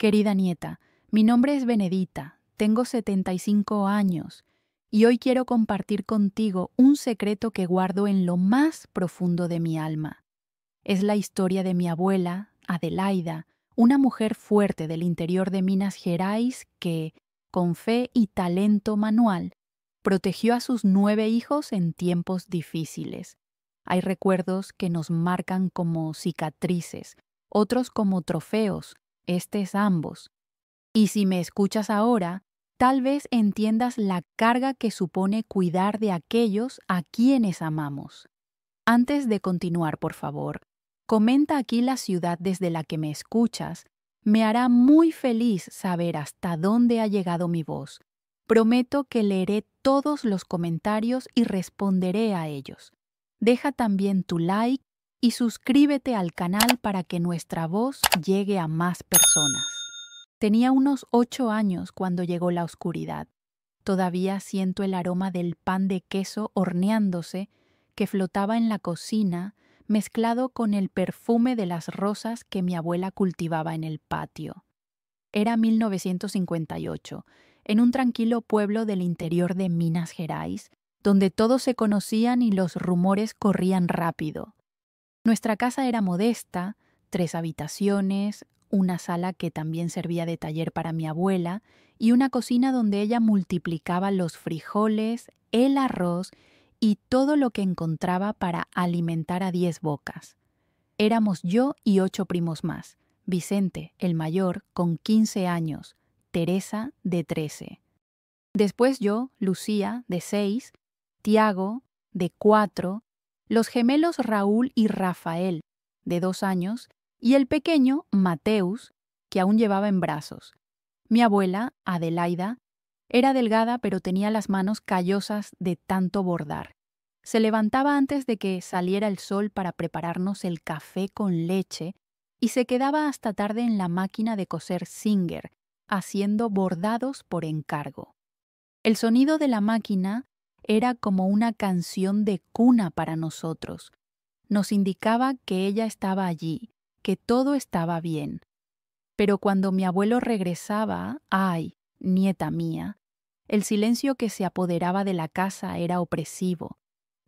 Querida nieta, mi nombre es Benedita, tengo 75 años y hoy quiero compartir contigo un secreto que guardo en lo más profundo de mi alma. Es la historia de mi abuela, Adelaida, una mujer fuerte del interior de Minas Gerais que, con fe y talento manual, protegió a sus 9 hijos en tiempos difíciles. Hay recuerdos que nos marcan como cicatrices, otros como trofeos, ambos. Y si me escuchas ahora, tal vez entiendas la carga que supone cuidar de aquellos a quienes amamos. Antes de continuar, por favor, comenta aquí la ciudad desde la que me escuchas. Me hará muy feliz saber hasta dónde ha llegado mi voz. Prometo que leeré todos los comentarios y responderé a ellos. Deja también tu like y suscríbete al canal para que nuestra voz llegue a más personas. Tenía unos 8 años cuando llegó la oscuridad. Todavía siento el aroma del pan de queso horneándose que flotaba en la cocina, mezclado con el perfume de las rosas que mi abuela cultivaba en el patio. Era 1958, en un tranquilo pueblo del interior de Minas Gerais, donde todos se conocían y los rumores corrían rápido. Nuestra casa era modesta, 3 habitaciones, una sala que también servía de taller para mi abuela y una cocina donde ella multiplicaba los frijoles, el arroz y todo lo que encontraba para alimentar a 10 bocas. Éramos yo y 8 primos más. Vicente, el mayor, con 15 años, Teresa, de 13. Después yo, Lucía, de 6, Tiago, de 4, los gemelos Raúl y Rafael, de 2 años, y el pequeño, Mateus, que aún llevaba en brazos. Mi abuela, Adelaida, era delgada pero tenía las manos callosas de tanto bordar. Se levantaba antes de que saliera el sol para prepararnos el café con leche y se quedaba hasta tarde en la máquina de coser Singer, haciendo bordados por encargo. El sonido de la máquina era como una canción de cuna para nosotros. Nos indicaba que ella estaba allí, que todo estaba bien. Pero cuando mi abuelo regresaba, ¡ay, nieta mía! El silencio que se apoderaba de la casa era opresivo.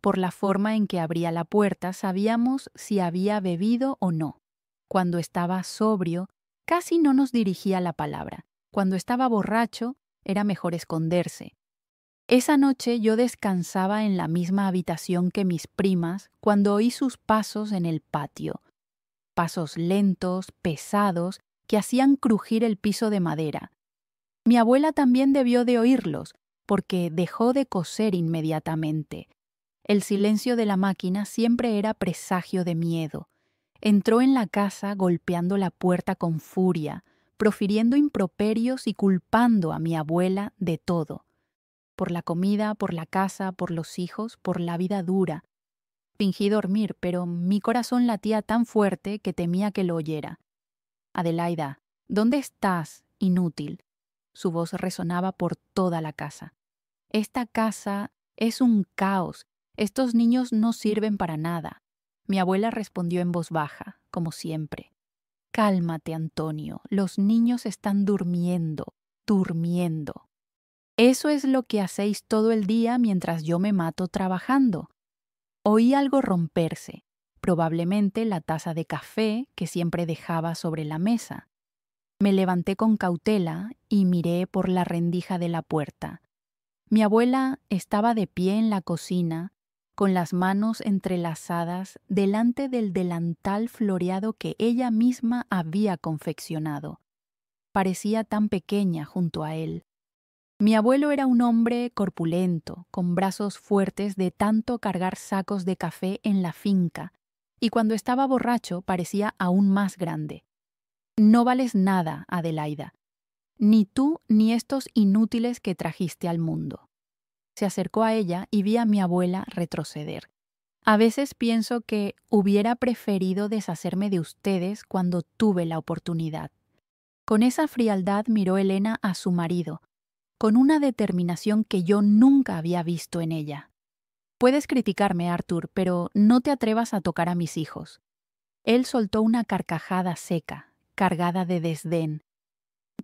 Por la forma en que abría la puerta sabíamos si había bebido o no. Cuando estaba sobrio, casi no nos dirigía la palabra. Cuando estaba borracho, era mejor esconderse. Esa noche yo descansaba en la misma habitación que mis primas cuando oí sus pasos en el patio. Pasos lentos, pesados, que hacían crujir el piso de madera. Mi abuela también debió de oírlos, porque dejó de coser inmediatamente. El silencio de la máquina siempre era presagio de miedo. Entró en la casa golpeando la puerta con furia, profiriendo improperios y culpando a mi abuela de todo. Por la comida, por la casa, por los hijos, por la vida dura. Fingí dormir, pero mi corazón latía tan fuerte que temía que lo oyera. Adelaida, ¿dónde estás, inútil? Su voz resonaba por toda la casa. Esta casa es un caos. Estos niños no sirven para nada. Mi abuela respondió en voz baja, como siempre. Cálmate, Antonio. Los niños están durmiendo, durmiendo. Eso es lo que hacéis todo el día mientras yo me mato trabajando. Oí algo romperse, probablemente la taza de café que siempre dejaba sobre la mesa. Me levanté con cautela y miré por la rendija de la puerta. Mi abuela estaba de pie en la cocina, con las manos entrelazadas delante del delantal floreado que ella misma había confeccionado. Parecía tan pequeña junto a él. Mi abuelo era un hombre corpulento, con brazos fuertes de tanto cargar sacos de café en la finca, y cuando estaba borracho parecía aún más grande. No vales nada, Adelaida, ni tú ni estos inútiles que trajiste al mundo. Se acercó a ella y vi a mi abuela retroceder. A veces pienso que hubiera preferido deshacerme de ustedes cuando tuve la oportunidad. Con esa frialdad miró Elena a su marido, con una determinación que yo nunca había visto en ella. Puedes criticarme, Arthur, pero no te atrevas a tocar a mis hijos. Él soltó una carcajada seca, cargada de desdén.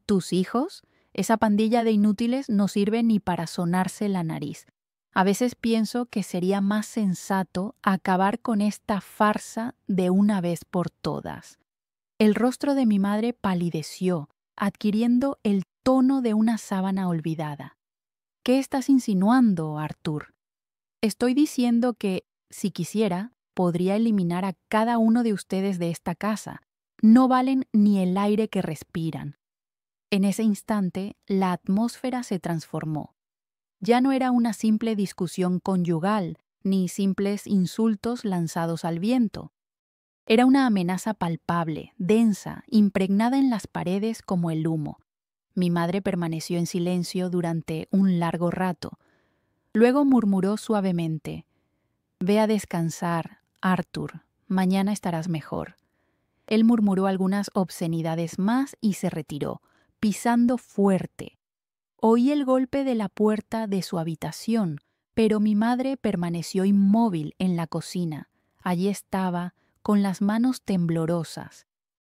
¿Tus hijos? Esa pandilla de inútiles no sirve ni para sonarse la nariz. A veces pienso que sería más sensato acabar con esta farsa de una vez por todas. El rostro de mi madre palideció, adquiriendo el tono de una sábana olvidada. ¿Qué estás insinuando, Arthur? Estoy diciendo que, si quisiera, podría eliminar a cada uno de ustedes de esta casa. No valen ni el aire que respiran. En ese instante, la atmósfera se transformó. Ya no era una simple discusión conyugal, ni simples insultos lanzados al viento. Era una amenaza palpable, densa, impregnada en las paredes como el humo. Mi madre permaneció en silencio durante un largo rato. Luego murmuró suavemente: «Ve a descansar, Arthur. Mañana estarás mejor». Él murmuró algunas obscenidades más y se retiró, pisando fuerte. Oí el golpe de la puerta de su habitación, pero mi madre permaneció inmóvil en la cocina. Allí estaba, con las manos temblorosas.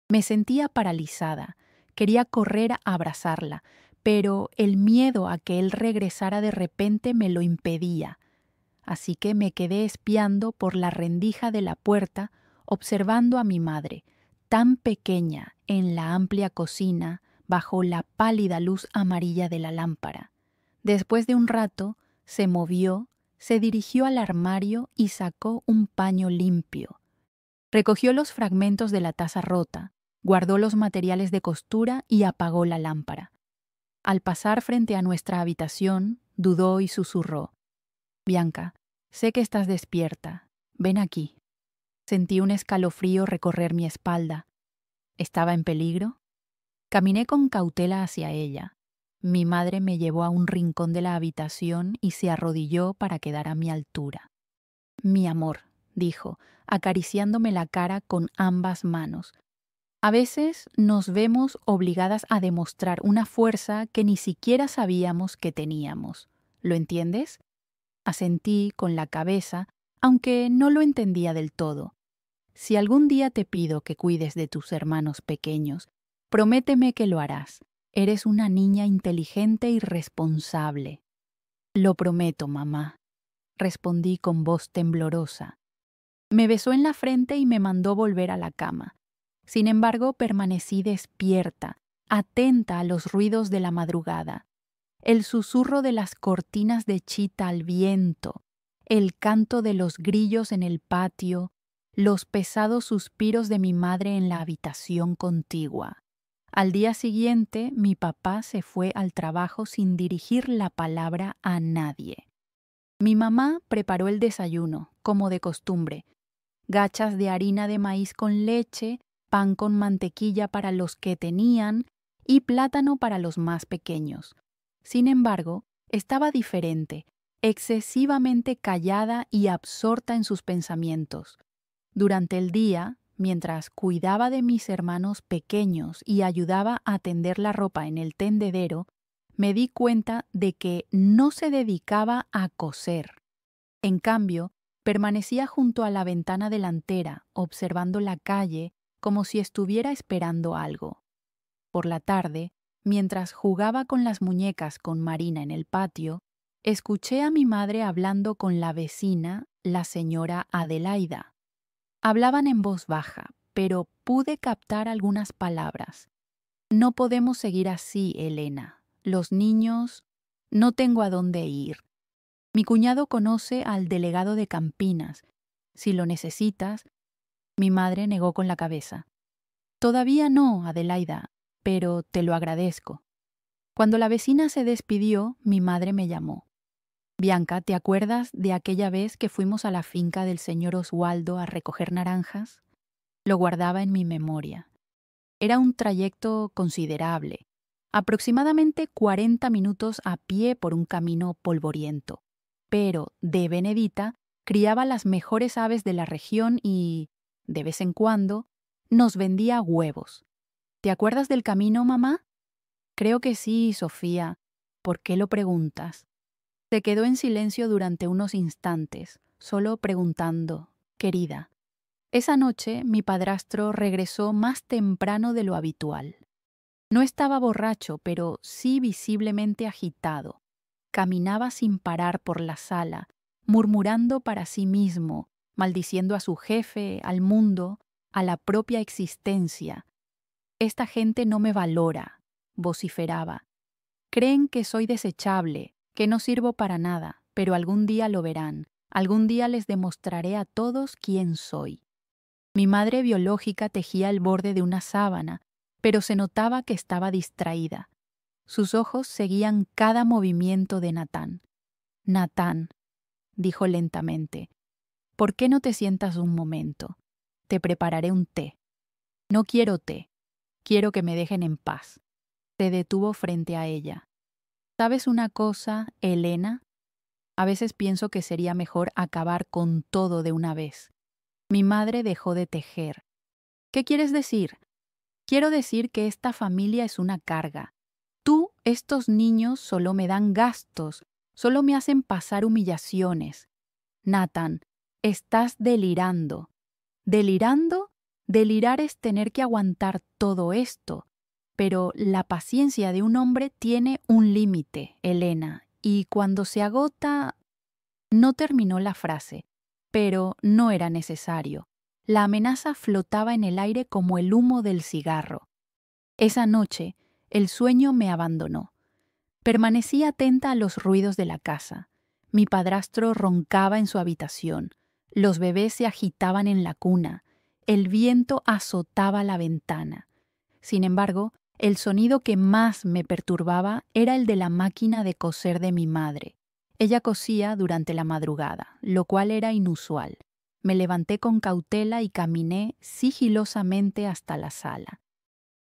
Me sentía paralizada. Quería correr a abrazarla, pero el miedo a que él regresara de repente me lo impedía. Así que me quedé espiando por la rendija de la puerta, observando a mi madre, tan pequeña en la amplia cocina, bajo la pálida luz amarilla de la lámpara. Después de un rato, se movió, se dirigió al armario y sacó un paño limpio. Recogió los fragmentos de la taza rota, guardó los materiales de costura y apagó la lámpara. Al pasar frente a nuestra habitación, dudó y susurró: «Bianca, sé que estás despierta. Ven aquí». Sentí un escalofrío recorrer mi espalda. ¿Estaba en peligro? Caminé con cautela hacia ella. Mi madre me llevó a un rincón de la habitación y se arrodilló para quedar a mi altura. «Mi amor», dijo, acariciándome la cara con ambas manos. «A veces nos vemos obligadas a demostrar una fuerza que ni siquiera sabíamos que teníamos. ¿Lo entiendes?». Asentí con la cabeza, aunque no lo entendía del todo. «Si algún día te pido que cuides de tus hermanos pequeños, prométeme que lo harás. Eres una niña inteligente y responsable». «Lo prometo, mamá», respondí con voz temblorosa. Me besó en la frente y me mandó volver a la cama. Sin embargo, permanecí despierta, atenta a los ruidos de la madrugada. El susurro de las cortinas de chita al viento, el canto de los grillos en el patio, los pesados suspiros de mi madre en la habitación contigua. Al día siguiente, mi papá se fue al trabajo sin dirigir la palabra a nadie. Mi mamá preparó el desayuno, como de costumbre: gachas de harina de maíz con leche, pan con mantequilla para los que tenían y plátano para los más pequeños. Sin embargo, estaba diferente, excesivamente callada y absorta en sus pensamientos. Durante el día, mientras cuidaba de mis hermanos pequeños y ayudaba a tender la ropa en el tendedero, me di cuenta de que no se dedicaba a coser. En cambio, permanecía junto a la ventana delantera, observando la calle como si estuviera esperando algo. Por la tarde, mientras jugaba con las muñecas con Marina en el patio, escuché a mi madre hablando con la vecina, la señora Adelaida. Hablaban en voz baja, pero pude captar algunas palabras. «No podemos seguir así, Elena. Los niños... No tengo a dónde ir. Mi cuñado conoce al delegado de Campinas. Si lo necesitas». Mi madre negó con la cabeza. «Todavía no, Adelaida, pero te lo agradezco». Cuando la vecina se despidió, mi madre me llamó. «Bianca, ¿te acuerdas de aquella vez que fuimos a la finca del señor Oswaldo a recoger naranjas?». Lo guardaba en mi memoria. Era un trayecto considerable, aproximadamente 40 minutos a pie por un camino polvoriento. Pero de Benedita criaba las mejores aves de la región y, de vez en cuando, nos vendía huevos. ¿Te acuerdas del camino, mamá? Creo que sí, Sofía. ¿Por qué lo preguntas? Se quedó en silencio durante unos instantes, solo preguntando: «Querida». Esa noche mi padrastro regresó más temprano de lo habitual. No estaba borracho, pero sí visiblemente agitado. Caminaba sin parar por la sala, murmurando para sí mismo, maldiciendo a su jefe, al mundo, a la propia existencia. Esta gente no me valora, vociferaba. Creen que soy desechable, que no sirvo para nada, pero algún día lo verán. Algún día les demostraré a todos quién soy. Mi madre biológica tejía el borde de una sábana, pero se notaba que estaba distraída. Sus ojos seguían cada movimiento de Natán. Natán, dijo lentamente, ¿por qué no te sientas un momento? Te prepararé un té. No quiero té, quiero que me dejen en paz. Se detuvo frente a ella. ¿Sabes una cosa, Elena? A veces pienso que sería mejor acabar con todo de una vez. Mi madre dejó de tejer. ¿Qué quieres decir? Quiero decir que esta familia es una carga. Estos niños solo me dan gastos, solo me hacen pasar humillaciones. Natán, estás delirando. ¿Delirando? Delirar es tener que aguantar todo esto. Pero la paciencia de un hombre tiene un límite, Elena, y cuando se agota... No terminó la frase, pero no era necesario. La amenaza flotaba en el aire como el humo del cigarro. Esa noche, el sueño me abandonó. Permanecí atenta a los ruidos de la casa. Mi padrastro roncaba en su habitación. Los bebés se agitaban en la cuna. El viento azotaba la ventana. Sin embargo, el sonido que más me perturbaba era el de la máquina de coser de mi madre. Ella cosía durante la madrugada, lo cual era inusual. Me levanté con cautela y caminé sigilosamente hasta la sala.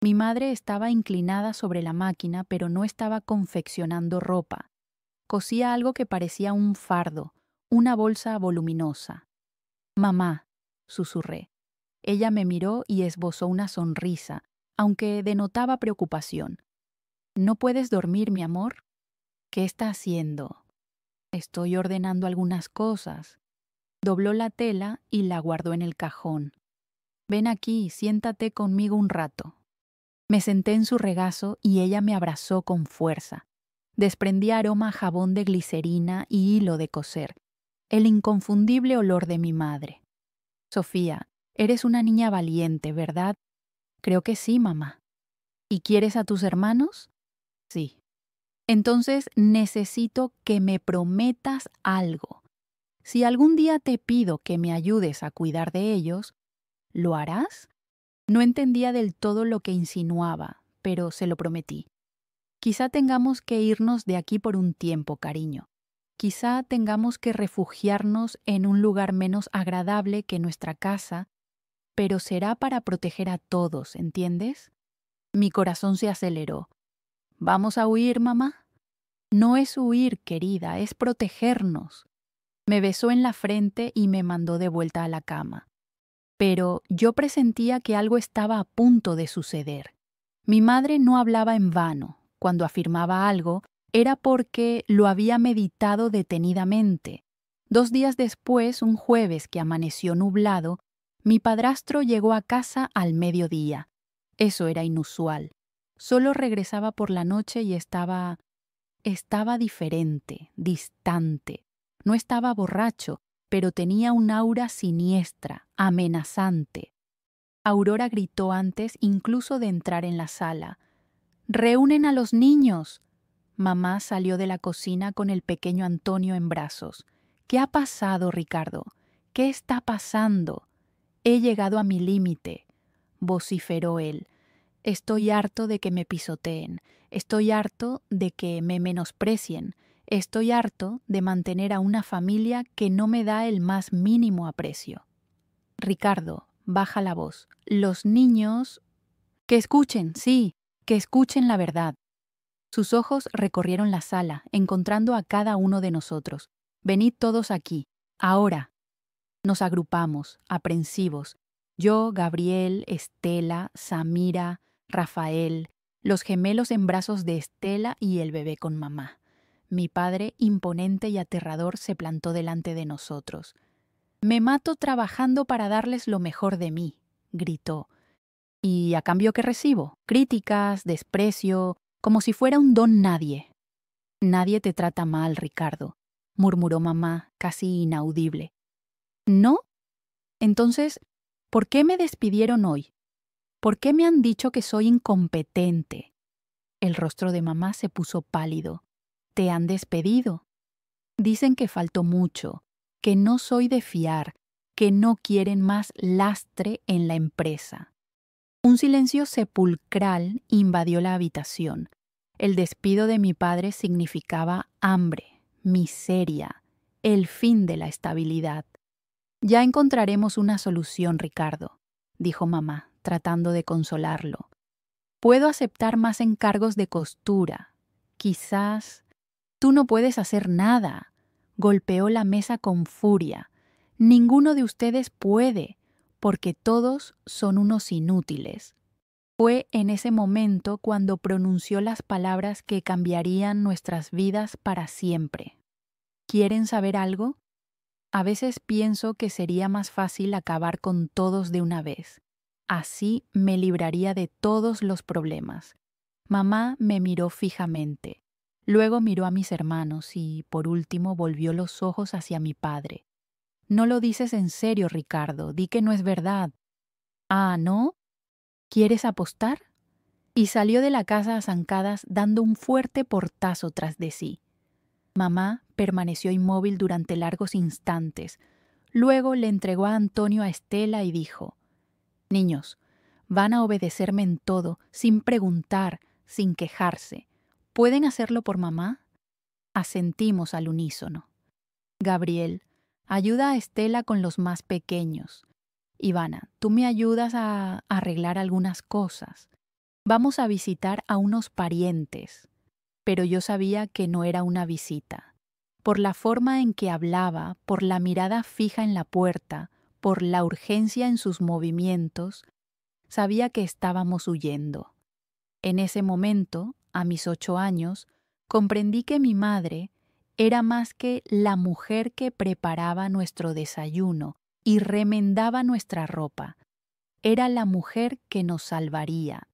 Mi madre estaba inclinada sobre la máquina, pero no estaba confeccionando ropa. Cosía algo que parecía un fardo, una bolsa voluminosa. «Mamá», susurré. Ella me miró y esbozó una sonrisa, aunque denotaba preocupación. «¿No puedes dormir, mi amor?» «¿Qué está haciendo?» «Estoy ordenando algunas cosas». Dobló la tela y la guardó en el cajón. «Ven aquí, siéntate conmigo un rato». Me senté en su regazo y ella me abrazó con fuerza. Desprendía aroma a jabón de glicerina y hilo de coser, el inconfundible olor de mi madre. «Sofía, eres una niña valiente, ¿verdad?» «Creo que sí, mamá». «¿Y quieres a tus hermanos?» «Sí». «Entonces necesito que me prometas algo. Si algún día te pido que me ayudes a cuidar de ellos, ¿lo harás?» No entendía del todo lo que insinuaba, pero se lo prometí. «Quizá tengamos que irnos de aquí por un tiempo, cariño. Quizá tengamos que refugiarnos en un lugar menos agradable que nuestra casa, pero será para proteger a todos, ¿entiendes?» Mi corazón se aceleró. «¿Vamos a huir, mamá?» «No es huir, querida, es protegernos». Me besó en la frente y me mandó de vuelta a la cama. Pero yo presentía que algo estaba a punto de suceder. Mi madre no hablaba en vano. Cuando afirmaba algo, era porque lo había meditado detenidamente. 2 días después, un jueves que amaneció nublado, mi padrastro llegó a casa al mediodía. Eso era inusual. Solo regresaba por la noche y estaba diferente, distante. No estaba borracho, pero tenía un aura siniestra, amenazante. Aurora gritó antes incluso de entrar en la sala. «¡Reúnen a los niños!» Mamá salió de la cocina con el pequeño Antonio en brazos. «¿Qué ha pasado, Ricardo? ¿Qué está pasando?» «He llegado a mi límite», vociferó él. «Estoy harto de que me pisoteen. Estoy harto de que me menosprecien. Estoy harto de mantener a una familia que no me da el más mínimo aprecio». «Ricardo, baja la voz. Los niños...» «Que escuchen, sí, que escuchen la verdad». Sus ojos recorrieron la sala, encontrando a cada uno de nosotros. «Venid todos aquí, ahora». Nos agrupamos, aprensivos. Yo, Gabriel, Estela, Samira, Rafael, los gemelos en brazos de Estela y el bebé con mamá. Mi padre, imponente y aterrador, se plantó delante de nosotros. «Me mato trabajando para darles lo mejor de mí», gritó. ¿Y a cambio qué recibo? Críticas, desprecio, como si fuera un don nadie. Nadie te trata mal, Ricardo, murmuró mamá, casi inaudible. ¿No? Entonces, ¿por qué me despidieron hoy? ¿Por qué me han dicho que soy incompetente? El rostro de mamá se puso pálido. ¿Te han despedido? Dicen que faltó mucho, que no soy de fiar, que no quieren más lastre en la empresa. Un silencio sepulcral invadió la habitación. El despido de mi padre significaba hambre, miseria, el fin de la estabilidad. Ya encontraremos una solución, Ricardo, dijo mamá, tratando de consolarlo. Puedo aceptar más encargos de costura. Quizás... Tú no puedes hacer nada. Golpeó la mesa con furia. Ninguno de ustedes puede, porque todos son unos inútiles. Fue en ese momento cuando pronunció las palabras que cambiarían nuestras vidas para siempre. ¿Quieren saber algo? A veces pienso que sería más fácil acabar con todos de una vez. Así me libraría de todos los problemas. Mamá me miró fijamente. Luego miró a mis hermanos y, por último, volvió los ojos hacia mi padre. No lo dices en serio, Ricardo. Di que no es verdad. Ah, ¿no? ¿Quieres apostar? Y salió de la casa a zancadas dando un fuerte portazo tras de sí. Mamá permaneció inmóvil durante largos instantes. Luego le entregó a Antonio a Estela y dijo: Niños, van a obedecerme en todo, sin preguntar, sin quejarse. ¿Pueden hacerlo por mamá? Asentimos al unísono. Gabriel, ayuda a Estela con los más pequeños. Ivana, tú me ayudas a arreglar algunas cosas. Vamos a visitar a unos parientes. Pero yo sabía que no era una visita. Por la forma en que hablaba, por la mirada fija en la puerta, por la urgencia en sus movimientos, sabía que estábamos huyendo. En ese momento, a mis 8 años, comprendí que mi madre era más que la mujer que preparaba nuestro desayuno y remendaba nuestra ropa. Era la mujer que nos salvaría.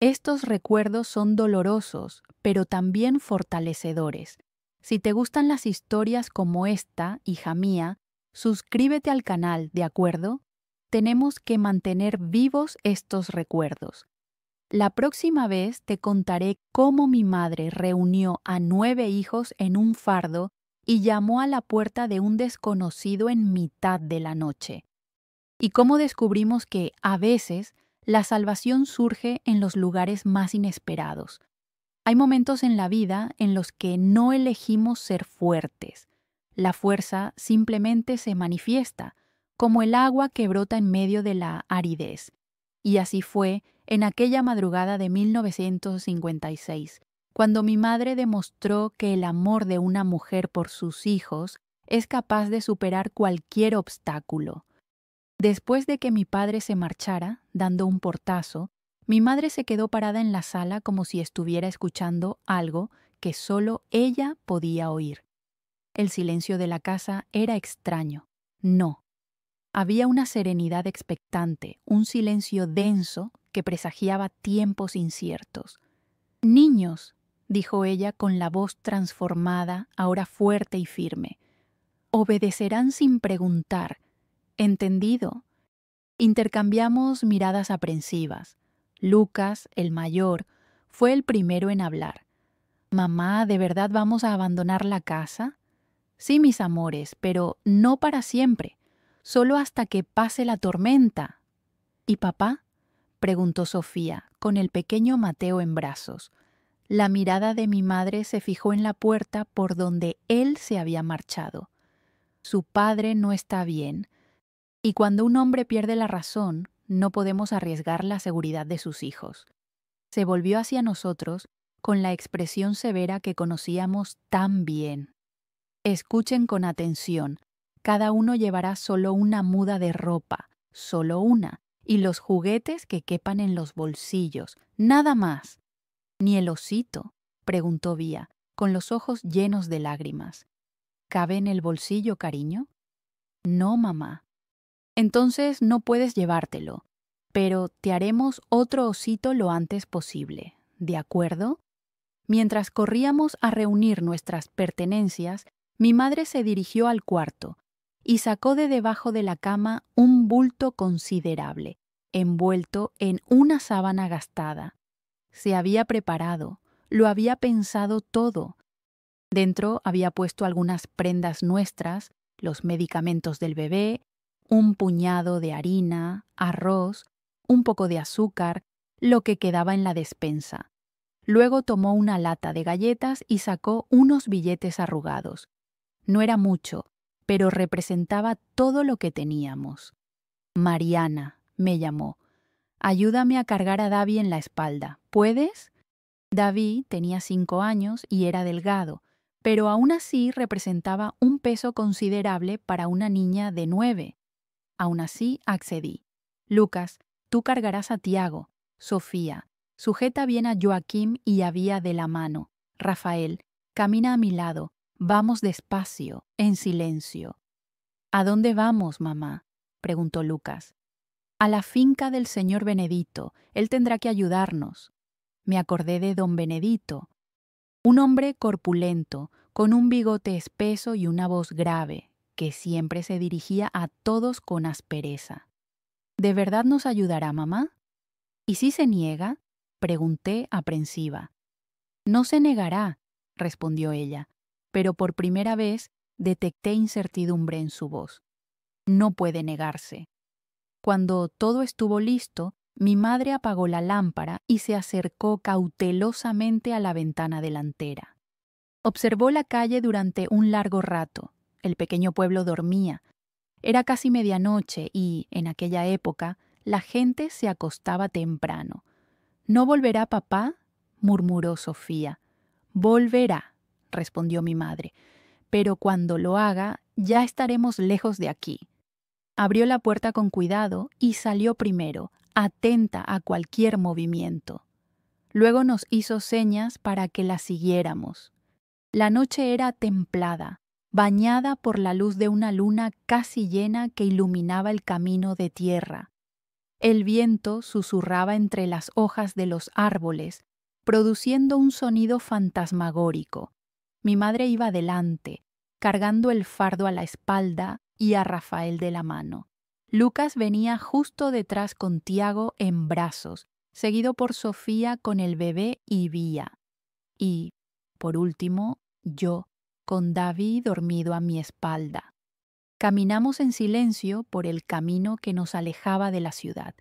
Estos recuerdos son dolorosos, pero también fortalecedores. Si te gustan las historias como esta, hija mía, suscríbete al canal, ¿de acuerdo? Tenemos que mantener vivos estos recuerdos. La próxima vez te contaré cómo mi madre reunió a 9 hijos en un fardo y llamó a la puerta de un desconocido en mitad de la noche. Y cómo descubrimos que, a veces, la salvación surge en los lugares más inesperados. Hay momentos en la vida en los que no elegimos ser fuertes. La fuerza simplemente se manifiesta, como el agua que brota en medio de la aridez. Y así fue en aquella madrugada de 1956, cuando mi madre demostró que el amor de una mujer por sus hijos es capaz de superar cualquier obstáculo. Después de que mi padre se marchara, dando un portazo, mi madre se quedó parada en la sala como si estuviera escuchando algo que solo ella podía oír. El silencio de la casa era extraño. No. Había una serenidad expectante, un silencio denso que presagiaba tiempos inciertos. «Niños», dijo ella con la voz transformada, ahora fuerte y firme, «obedecerán sin preguntar. ¿Entendido?» Intercambiamos miradas aprensivas. Lucas, el mayor, fue el primero en hablar. «Mamá, ¿de verdad vamos a abandonar la casa?» «Sí, mis amores, pero no para siempre. Solo hasta que pase la tormenta». «¿Y papá?», preguntó Sofía, con el pequeño Mateo en brazos. La mirada de mi madre se fijó en la puerta por donde él se había marchado. Su padre no está bien, y cuando un hombre pierde la razón, no podemos arriesgar la seguridad de sus hijos. Se volvió hacia nosotros con la expresión severa que conocíamos tan bien. «Escuchen con atención. Cada uno llevará solo una muda de ropa, solo una, y los juguetes que quepan en los bolsillos, nada más». «¿Ni el osito?», preguntó Vía, con los ojos llenos de lágrimas. «¿Cabe en el bolsillo, cariño?» «No, mamá». «Entonces no puedes llevártelo. pero te haremos otro osito lo antes posible, ¿de acuerdo? Mientras corríamos a reunir nuestras pertenencias, mi madre se dirigió al cuarto y sacó de debajo de la cama un bulto considerable, envuelto en una sábana gastada. Se había preparado, lo había pensado todo. Dentro había puesto algunas prendas nuestras, los medicamentos del bebé, un puñado de harina, arroz, un poco de azúcar, lo que quedaba en la despensa. Luego tomó una lata de galletas y sacó unos billetes arrugados. No era mucho, pero representaba todo lo que teníamos. Mariana, me llamó. Ayúdame a cargar a David en la espalda. ¿Puedes? David tenía 5 años y era delgado, pero aún así representaba un peso considerable para una niña de 9. Aún así accedí. Lucas, tú cargarás a Tiago. Sofía, sujeta bien a Joaquim y a Vía de la mano. Rafael, camina a mi lado. Vamos despacio, en silencio. ¿A dónde vamos, mamá?, preguntó Lucas. A la finca del señor Benedito. Él tendrá que ayudarnos. Me acordé de don Benedito. Un hombre corpulento, con un bigote espeso y una voz grave, que siempre se dirigía a todos con aspereza. ¿De verdad nos ayudará, mamá? ¿Y si se niega?, pregunté aprensiva. No se negará, respondió ella, pero por primera vez detecté incertidumbre en su voz. No puede negarse. Cuando todo estuvo listo, mi madre apagó la lámpara y se acercó cautelosamente a la ventana delantera. Observó la calle durante un largo rato. El pequeño pueblo dormía. Era casi medianoche y, en aquella época, la gente se acostaba temprano. ¿No volverá papá?, murmuró Sofía. Volverá, respondió mi madre, pero cuando lo haga ya estaremos lejos de aquí. Abrió la puerta con cuidado y salió primero, atenta a cualquier movimiento. Luego nos hizo señas para que la siguiéramos. La noche era templada, bañada por la luz de una luna casi llena que iluminaba el camino de tierra. El viento susurraba entre las hojas de los árboles, produciendo un sonido fantasmagórico. Mi madre iba delante, cargando el fardo a la espalda y a Rafael de la mano. Lucas venía justo detrás con Tiago en brazos, seguido por Sofía con el bebé y Vía. Y, por último, yo, con David dormido a mi espalda. Caminamos en silencio por el camino que nos alejaba de la ciudad.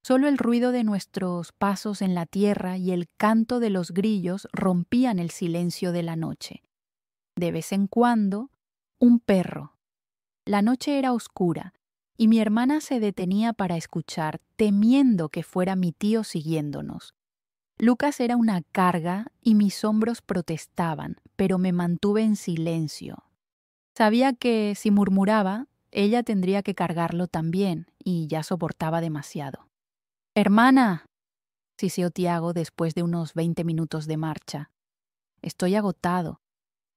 Solo el ruido de nuestros pasos en la tierra y el canto de los grillos rompían el silencio de la noche. De vez en cuando, un perro. La noche era oscura y mi hermana se detenía para escuchar, temiendo que fuera mi tío siguiéndonos. Lucas era una carga y mis hombros protestaban, pero me mantuve en silencio. Sabía que, si murmuraba, ella tendría que cargarlo también, y ya soportaba demasiado. «Hermana», siseó Tiago después de unos 20 minutos de marcha. «Estoy agotado.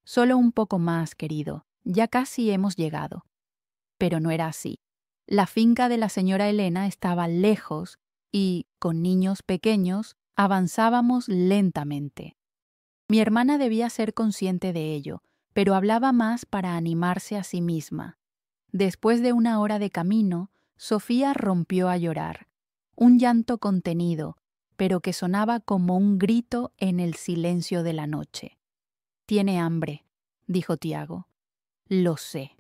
Solo un poco más, querido. Ya casi hemos llegado». Pero no era así. La finca de la señora Elena estaba lejos y, con niños pequeños, avanzábamos lentamente. Mi hermana debía ser consciente de ello, pero hablaba más para animarse a sí misma. Después de una hora de camino, Sofía rompió a llorar. Un llanto contenido, pero que sonaba como un grito en el silencio de la noche. «Tiene hambre», dijo Tiago. «Lo sé».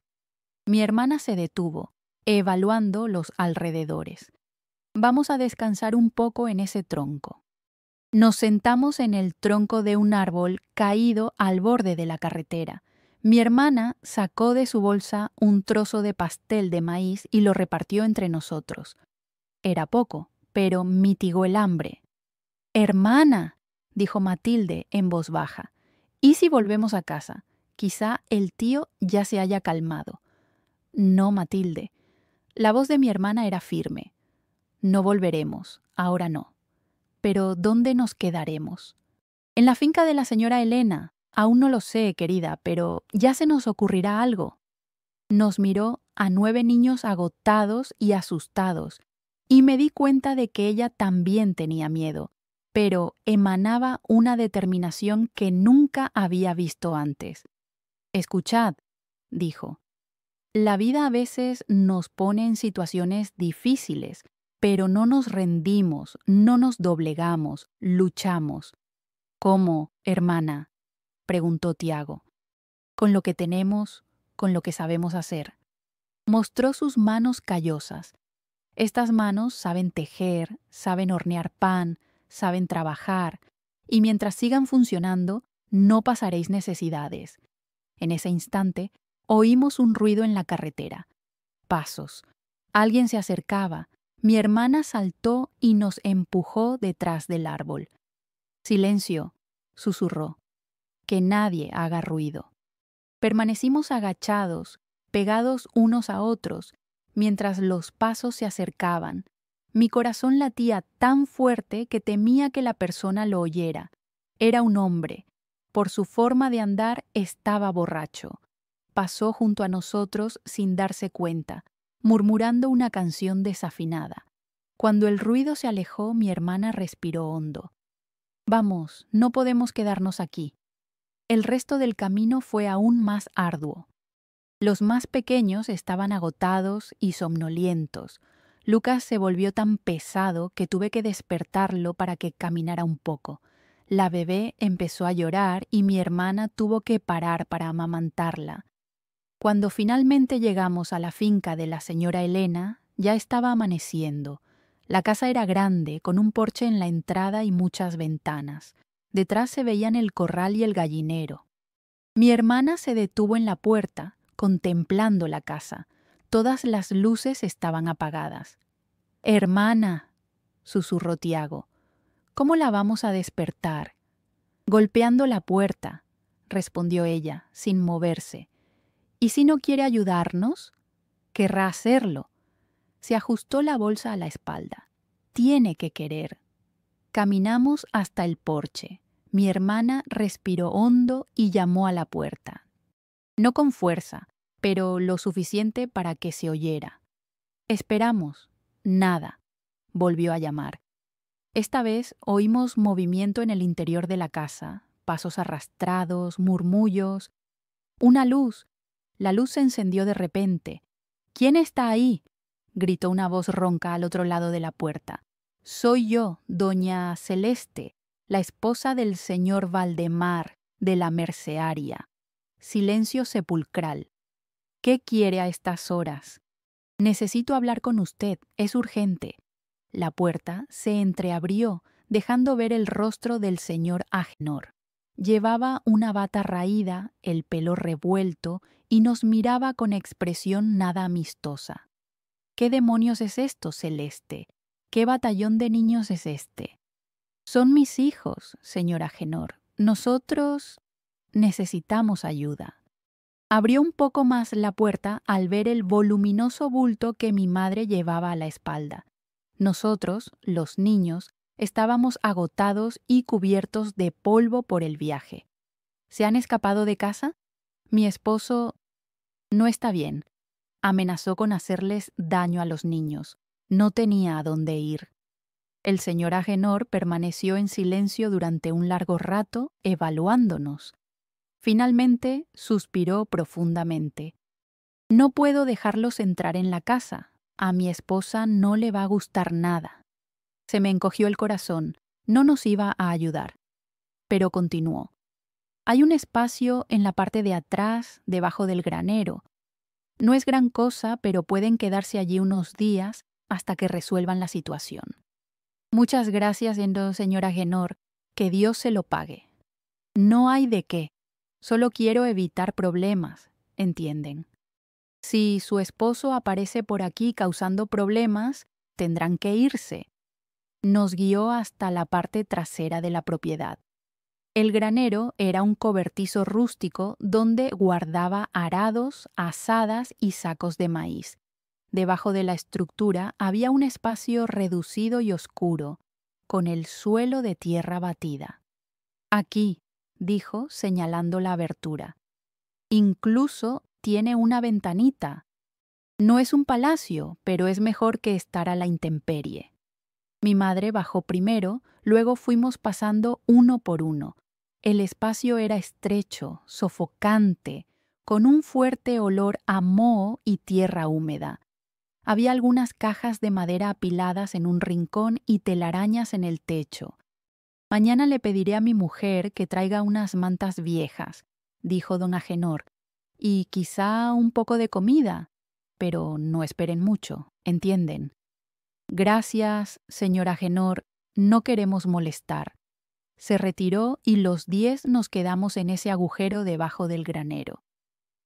Mi hermana se detuvo, evaluando los alrededores. «Vamos a descansar un poco en ese tronco». Nos sentamos en el tronco de un árbol caído al borde de la carretera. Mi hermana sacó de su bolsa un trozo de pastel de maíz y lo repartió entre nosotros. Era poco, pero mitigó el hambre. «Hermana», dijo Matilde en voz baja, «¿y si volvemos a casa? Quizá el tío ya se haya calmado». «No, Matilde». La voz de mi hermana era firme. «No volveremos, ahora no». «¿Pero dónde nos quedaremos?» «En la finca de la señora Elena. Aún no lo sé, querida, pero ya se nos ocurrirá algo». Nos miró a 9 niños agotados y asustados, y me di cuenta de que ella también tenía miedo, pero emanaba una determinación que nunca había visto antes. «Escuchad», dijo, «la vida a veces nos pone en situaciones difíciles, pero no nos rendimos, no nos doblegamos, luchamos». «¿Cómo, hermana?», preguntó Tiago. «Con lo que tenemos, con lo que sabemos hacer». Mostró sus manos callosas. Estas manos saben tejer, saben hornear pan, saben trabajar, y mientras sigan funcionando, no pasaréis necesidades. En ese instante, oímos un ruido en la carretera. Pasos. Alguien se acercaba. Mi hermana saltó y nos empujó detrás del árbol. «Silencio», susurró. «Que nadie haga ruido». Permanecimos agachados, pegados unos a otros, mientras los pasos se acercaban. Mi corazón latía tan fuerte que temía que la persona lo oyera. Era un hombre. Por su forma de andar estaba borracho. Pasó junto a nosotros sin darse cuenta, murmurando una canción desafinada. Cuando el ruido se alejó, mi hermana respiró hondo. «Vamos, no podemos quedarnos aquí». El resto del camino fue aún más arduo. Los más pequeños estaban agotados y somnolientos. Lucas se volvió tan pesado que tuve que despertarlo para que caminara un poco. La bebé empezó a llorar y mi hermana tuvo que parar para amamantarla. Cuando finalmente llegamos a la finca de la señora Elena, ya estaba amaneciendo. La casa era grande, con un porche en la entrada y muchas ventanas. Detrás se veían el corral y el gallinero. Mi hermana se detuvo en la puerta, contemplando la casa. Todas las luces estaban apagadas. «Hermana», susurró Tiago, «¿cómo la vamos a despertar?» «Golpeando la puerta», respondió ella, sin moverse. «¿Y si no quiere ayudarnos?» «Querrá hacerlo». Se ajustó la bolsa a la espalda. «Tiene que querer». Caminamos hasta el porche. Mi hermana respiró hondo y llamó a la puerta. No con fuerza, pero lo suficiente para que se oyera. Esperamos. Nada. Volvió a llamar. Esta vez oímos movimiento en el interior de la casa, pasos arrastrados, murmullos. «Una luz». La luz se encendió de repente. «¿Quién está ahí?», gritó una voz ronca al otro lado de la puerta. «Soy yo, doña Celeste, la esposa del señor Valdemar, de la mercearia». Silencio sepulcral. «¿Qué quiere a estas horas?» «Necesito hablar con usted, es urgente». La puerta se entreabrió, dejando ver el rostro del señor Agenor. Llevaba una bata raída, el pelo revuelto, y nos miraba con expresión nada amistosa. «¿Qué demonios es esto, Celeste? ¿Qué batallón de niños es este?» «Son mis hijos, señor Agenor. Nosotros necesitamos ayuda». Abrió un poco más la puerta al ver el voluminoso bulto que mi madre llevaba a la espalda. Nosotros, los niños, estábamos agotados y cubiertos de polvo por el viaje. «¿Se han escapado de casa?» «Mi esposo no está bien. Amenazó con hacerles daño a los niños. No tenía a dónde ir». El señor Agenor permaneció en silencio durante un largo rato, evaluándonos. Finalmente suspiró profundamente. «No puedo dejarlos entrar en la casa. A mi esposa no le va a gustar nada». Se me encogió el corazón. No nos iba a ayudar. Pero continuó. «Hay un espacio en la parte de atrás, debajo del granero. No es gran cosa, pero pueden quedarse allí unos días hasta que resuelvan la situación». «Muchas gracias, señor Agenor. Que Dios se lo pague». «No hay de qué. Solo quiero evitar problemas, ¿entienden? Si su esposo aparece por aquí causando problemas, tendrán que irse». Nos guió hasta la parte trasera de la propiedad. El granero era un cobertizo rústico donde guardaba arados, azadas y sacos de maíz. Debajo de la estructura había un espacio reducido y oscuro, con el suelo de tierra batida. «Aquí», dijo, señalando la abertura. «Incluso tiene una ventanita». No es un palacio, pero es mejor que estar a la intemperie. Mi madre bajó primero, luego fuimos pasando uno por uno. El espacio era estrecho, sofocante, con un fuerte olor a moho y tierra húmeda. Había algunas cajas de madera apiladas en un rincón y telarañas en el techo. Mañana le pediré a mi mujer que traiga unas mantas viejas, dijo don Agenor, y quizá un poco de comida, pero no esperen mucho, ¿entienden? Gracias, señor Agenor, no queremos molestar. Se retiró y los 10 nos quedamos en ese agujero debajo del granero.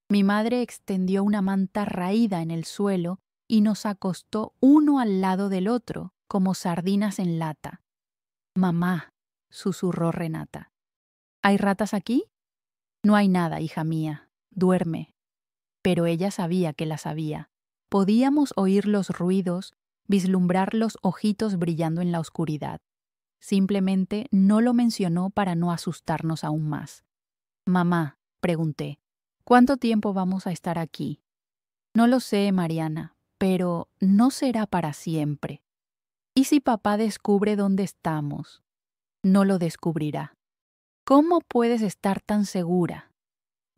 Mi madre extendió una manta raída en el suelo y nos acostó uno al lado del otro, como sardinas en lata. Mamá, susurró Renata. ¿Hay ratas aquí? No hay nada, hija mía. Duerme. Pero ella sabía que las había. Podíamos oír los ruidos, vislumbrar los ojitos brillando en la oscuridad. Simplemente no lo mencionó para no asustarnos aún más. Mamá, pregunté, ¿cuánto tiempo vamos a estar aquí? No lo sé, Mariana, pero no será para siempre. ¿Y si papá descubre dónde estamos? No lo descubrirá. ¿Cómo puedes estar tan segura?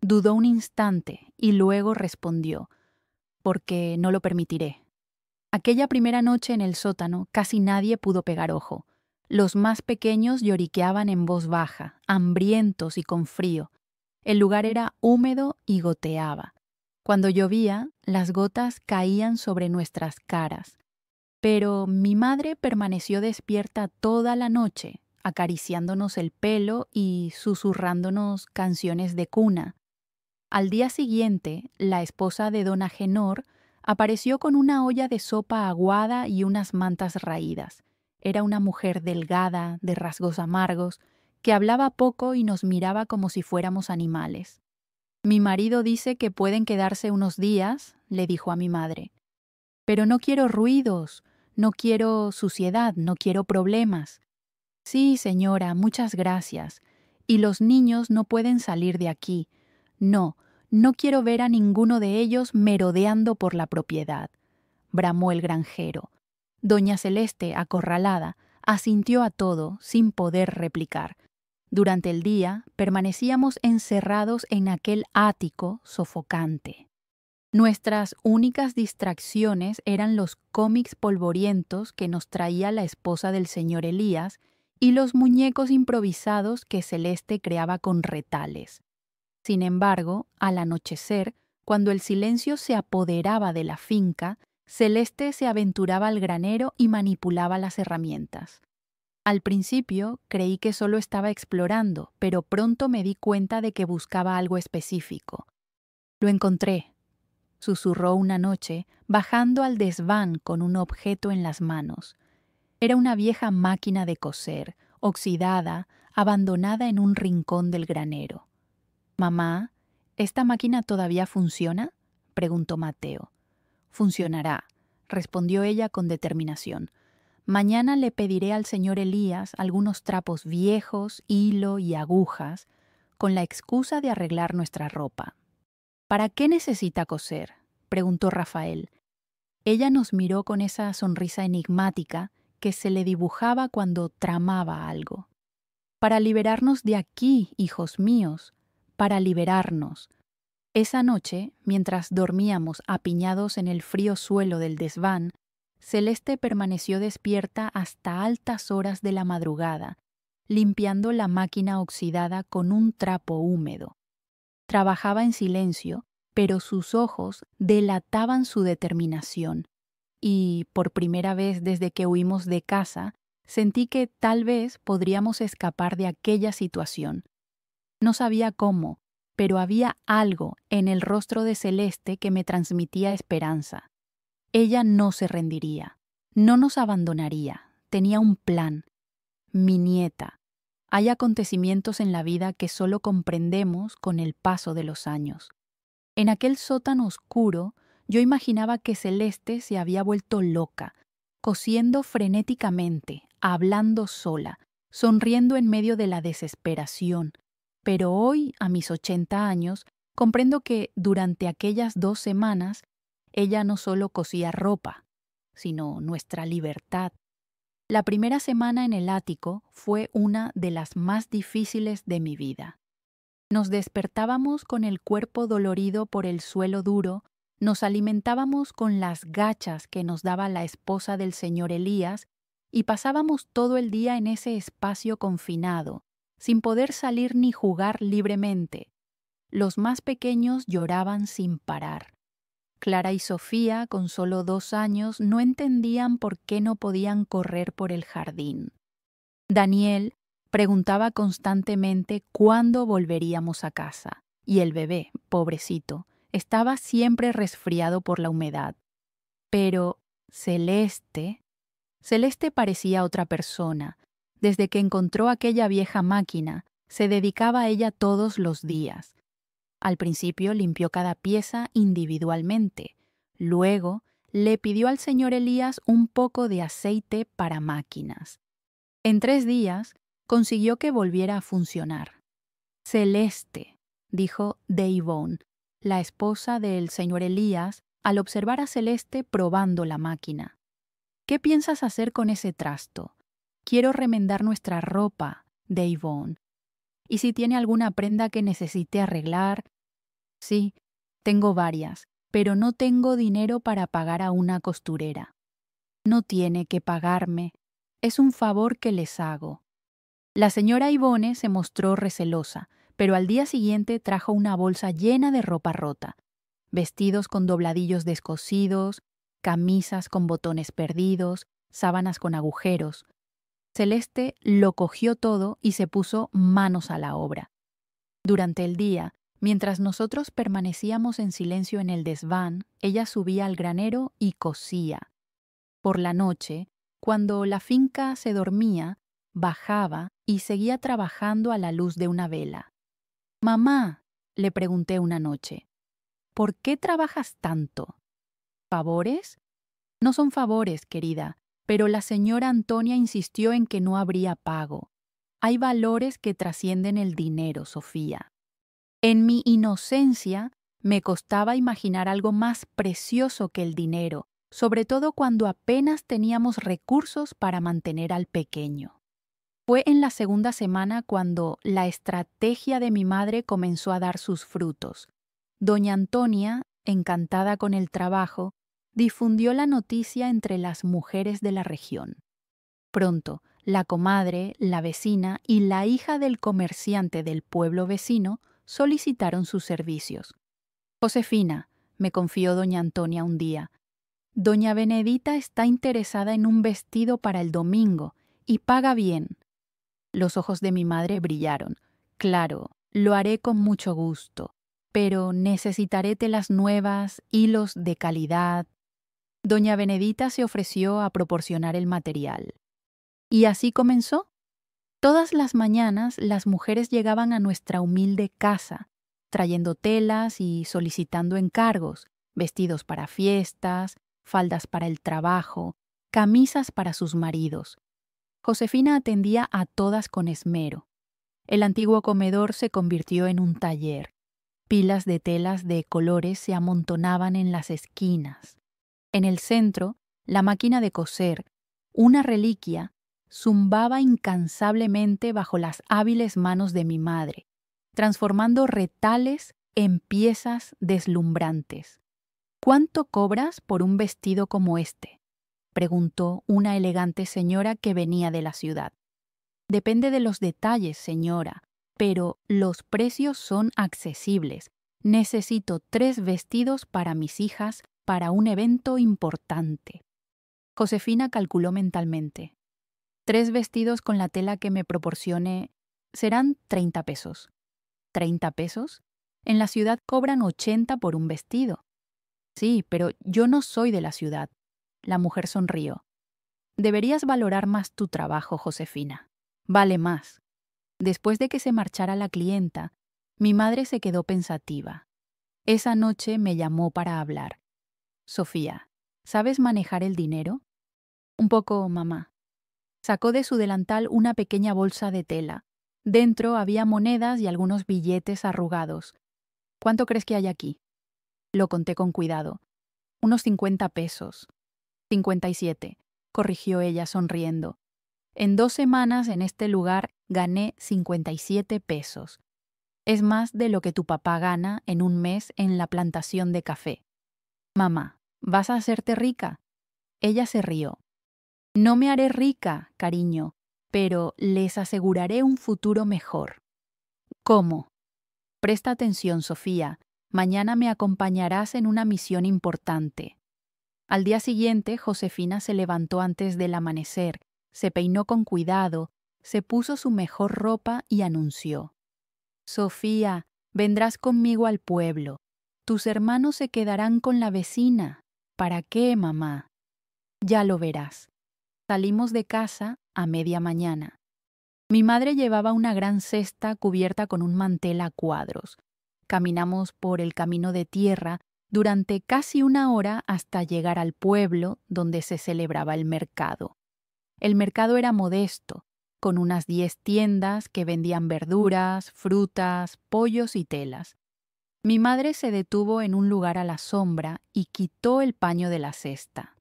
Dudó un instante y luego respondió, porque no lo permitiré. Aquella primera noche en el sótano casi nadie pudo pegar ojo. Los más pequeños lloriqueaban en voz baja, hambrientos y con frío. El lugar era húmedo y goteaba. Cuando llovía, las gotas caían sobre nuestras caras. Pero mi madre permaneció despierta toda la noche, acariciándonos el pelo y susurrándonos canciones de cuna. Al día siguiente, la esposa de don Agenor apareció con una olla de sopa aguada y unas mantas raídas. Era una mujer delgada, de rasgos amargos, que hablaba poco y nos miraba como si fuéramos animales. Mi marido dice que pueden quedarse unos días, le dijo a mi madre. Pero no quiero ruidos, no quiero suciedad, no quiero problemas. Sí, señora, muchas gracias. Y los niños no pueden salir de aquí. No, no quiero ver a ninguno de ellos merodeando por la propiedad, bramó el granjero. Doña Celeste, acorralada, asintió a todo sin poder replicar. Durante el día permanecíamos encerrados en aquel ático sofocante. Nuestras únicas distracciones eran los cómics polvorientos que nos traía la esposa del señor Elías y los muñecos improvisados que Celeste creaba con retales. Sin embargo, al anochecer, cuando el silencio se apoderaba de la finca, Celeste se aventuraba al granero y manipulaba las herramientas. Al principio creí que solo estaba explorando, pero pronto me di cuenta de que buscaba algo específico. Lo encontré, susurró una noche, bajando al desván con un objeto en las manos. Era una vieja máquina de coser, oxidada, abandonada en un rincón del granero. «Mamá, ¿esta máquina todavía funciona?», preguntó Mateo. «Funcionará», respondió ella con determinación. «Mañana le pediré al señor Elías algunos trapos viejos, hilo y agujas, con la excusa de arreglar nuestra ropa». «¿Para qué necesita coser?», preguntó Rafael. Ella nos miró con esa sonrisa enigmática que se le dibujaba cuando tramaba algo. «Para liberarnos de aquí, hijos míos, para liberarnos». Esa noche, mientras dormíamos apiñados en el frío suelo del desván, Celeste permaneció despierta hasta altas horas de la madrugada, limpiando la máquina oxidada con un trapo húmedo. Trabajaba en silencio, pero sus ojos delataban su determinación, y, por primera vez desde que huimos de casa, sentí que tal vez podríamos escapar de aquella situación. No sabía cómo, pero había algo en el rostro de Celeste que me transmitía esperanza. Ella no se rendiría, no nos abandonaría, tenía un plan. Mi nieta. Hay acontecimientos en la vida que solo comprendemos con el paso de los años. En aquel sótano oscuro, yo imaginaba que Celeste se había vuelto loca, cosiendo frenéticamente, hablando sola, sonriendo en medio de la desesperación. Pero hoy, a mis 80 años, comprendo que durante aquellas 2 semanas, ella no solo cosía ropa, sino nuestra libertad. La primera semana en el ático fue una de las más difíciles de mi vida. Nos despertábamos con el cuerpo dolorido por el suelo duro, nos alimentábamos con las gachas que nos daba la esposa del señor Elías y pasábamos todo el día en ese espacio confinado, sin poder salir ni jugar libremente. Los más pequeños lloraban sin parar. Clara y Sofía, con solo 2 años, no entendían por qué no podían correr por el jardín. Daniel preguntaba constantemente cuándo volveríamos a casa, y el bebé, pobrecito, estaba siempre resfriado por la humedad. Pero Celeste parecía otra persona. Desde que encontró aquella vieja máquina, se dedicaba a ella todos los días. Al principio limpió cada pieza individualmente. Luego le pidió al señor Elías un poco de aceite para máquinas. En 3 días consiguió que volviera a funcionar. Celeste, dijo Davon, la esposa del señor Elías, al observar a Celeste probando la máquina. ¿Qué piensas hacer con ese trasto? Quiero remendar nuestra ropa, Davon. ¿Y si tiene alguna prenda que necesite arreglar? Sí, tengo varias, pero no tengo dinero para pagar a una costurera. No tiene que pagarme. Es un favor que les hago. La señora Ivone se mostró recelosa, pero al día siguiente trajo una bolsa llena de ropa rota, vestidos con dobladillos descosidos, camisas con botones perdidos, sábanas con agujeros. Celeste lo cogió todo y se puso manos a la obra. Durante el día, mientras nosotros permanecíamos en silencio en el desván, ella subía al granero y cosía. Por la noche, cuando la finca se dormía, bajaba y seguía trabajando a la luz de una vela. «Mamá», le pregunté una noche, «¿por qué trabajas tanto? ¿Favores?» «No son favores, querida, pero la señora Antonia insistió en que no habría pago. Hay valores que trascienden el dinero, Sofía». En mi inocencia me costaba imaginar algo más precioso que el dinero, sobre todo cuando apenas teníamos recursos para mantener al pequeño. Fue en la segunda semana cuando la estrategia de mi madre comenzó a dar sus frutos. Doña Antonia, encantada con el trabajo, difundió la noticia entre las mujeres de la región. Pronto, la comadre, la vecina y la hija del comerciante del pueblo vecino solicitaron sus servicios. «Josefina», me confió doña Antonia un día, «doña Benedita está interesada en un vestido para el domingo y paga bien». Los ojos de mi madre brillaron. «Claro, lo haré con mucho gusto, pero necesitaré telas nuevas, hilos de calidad». Doña Benedita se ofreció a proporcionar el material. Y así comenzó. Todas las mañanas las mujeres llegaban a nuestra humilde casa, trayendo telas y solicitando encargos, vestidos para fiestas, faldas para el trabajo, camisas para sus maridos. Josefina atendía a todas con esmero. El antiguo comedor se convirtió en un taller. Pilas de telas de colores se amontonaban en las esquinas. En el centro, la máquina de coser, una reliquia, zumbaba incansablemente bajo las hábiles manos de mi madre, transformando retales en piezas deslumbrantes. «¿Cuánto cobras por un vestido como este?», preguntó una elegante señora que venía de la ciudad. «Depende de los detalles, señora, pero los precios son accesibles. Necesito 3 vestidos para mis hijas para un evento importante». Josefina calculó mentalmente. 3 vestidos con la tela que me proporcione serán 30 pesos. ¿30 pesos? En la ciudad cobran 80 por un vestido. Sí, pero yo no soy de la ciudad. La mujer sonrió. Deberías valorar más tu trabajo, Josefina. Vale más. Después de que se marchara la clienta, mi madre se quedó pensativa. Esa noche me llamó para hablar. «Sofía, ¿sabes manejar el dinero?» «Un poco, mamá». Sacó de su delantal una pequeña bolsa de tela. Dentro había monedas y algunos billetes arrugados. «¿Cuánto crees que hay aquí?» Lo conté con cuidado. Unos 50 pesos. 57, corrigió ella sonriendo. En 2 semanas en este lugar gané 57 pesos. Es más de lo que tu papá gana en un mes en la plantación de café. Mamá, ¿vas a hacerte rica? Ella se rió. No me haré rica, cariño, pero les aseguraré un futuro mejor. ¿Cómo? Presta atención, Sofía. Mañana me acompañarás en una misión importante. Al día siguiente, Josefina se levantó antes del amanecer, se peinó con cuidado, se puso su mejor ropa y anunció: Sofía, vendrás conmigo al pueblo. Tus hermanos se quedarán con la vecina. ¿Para qué, mamá? Ya lo verás. Salimos de casa a media mañana. Mi madre llevaba una gran cesta cubierta con un mantel a cuadros. Caminamos por el camino de tierra durante casi 1 hora hasta llegar al pueblo donde se celebraba el mercado. El mercado era modesto, con unas 10 tiendas que vendían verduras, frutas, pollos y telas. Mi madre se detuvo en un lugar a la sombra y quitó el paño de la cesta.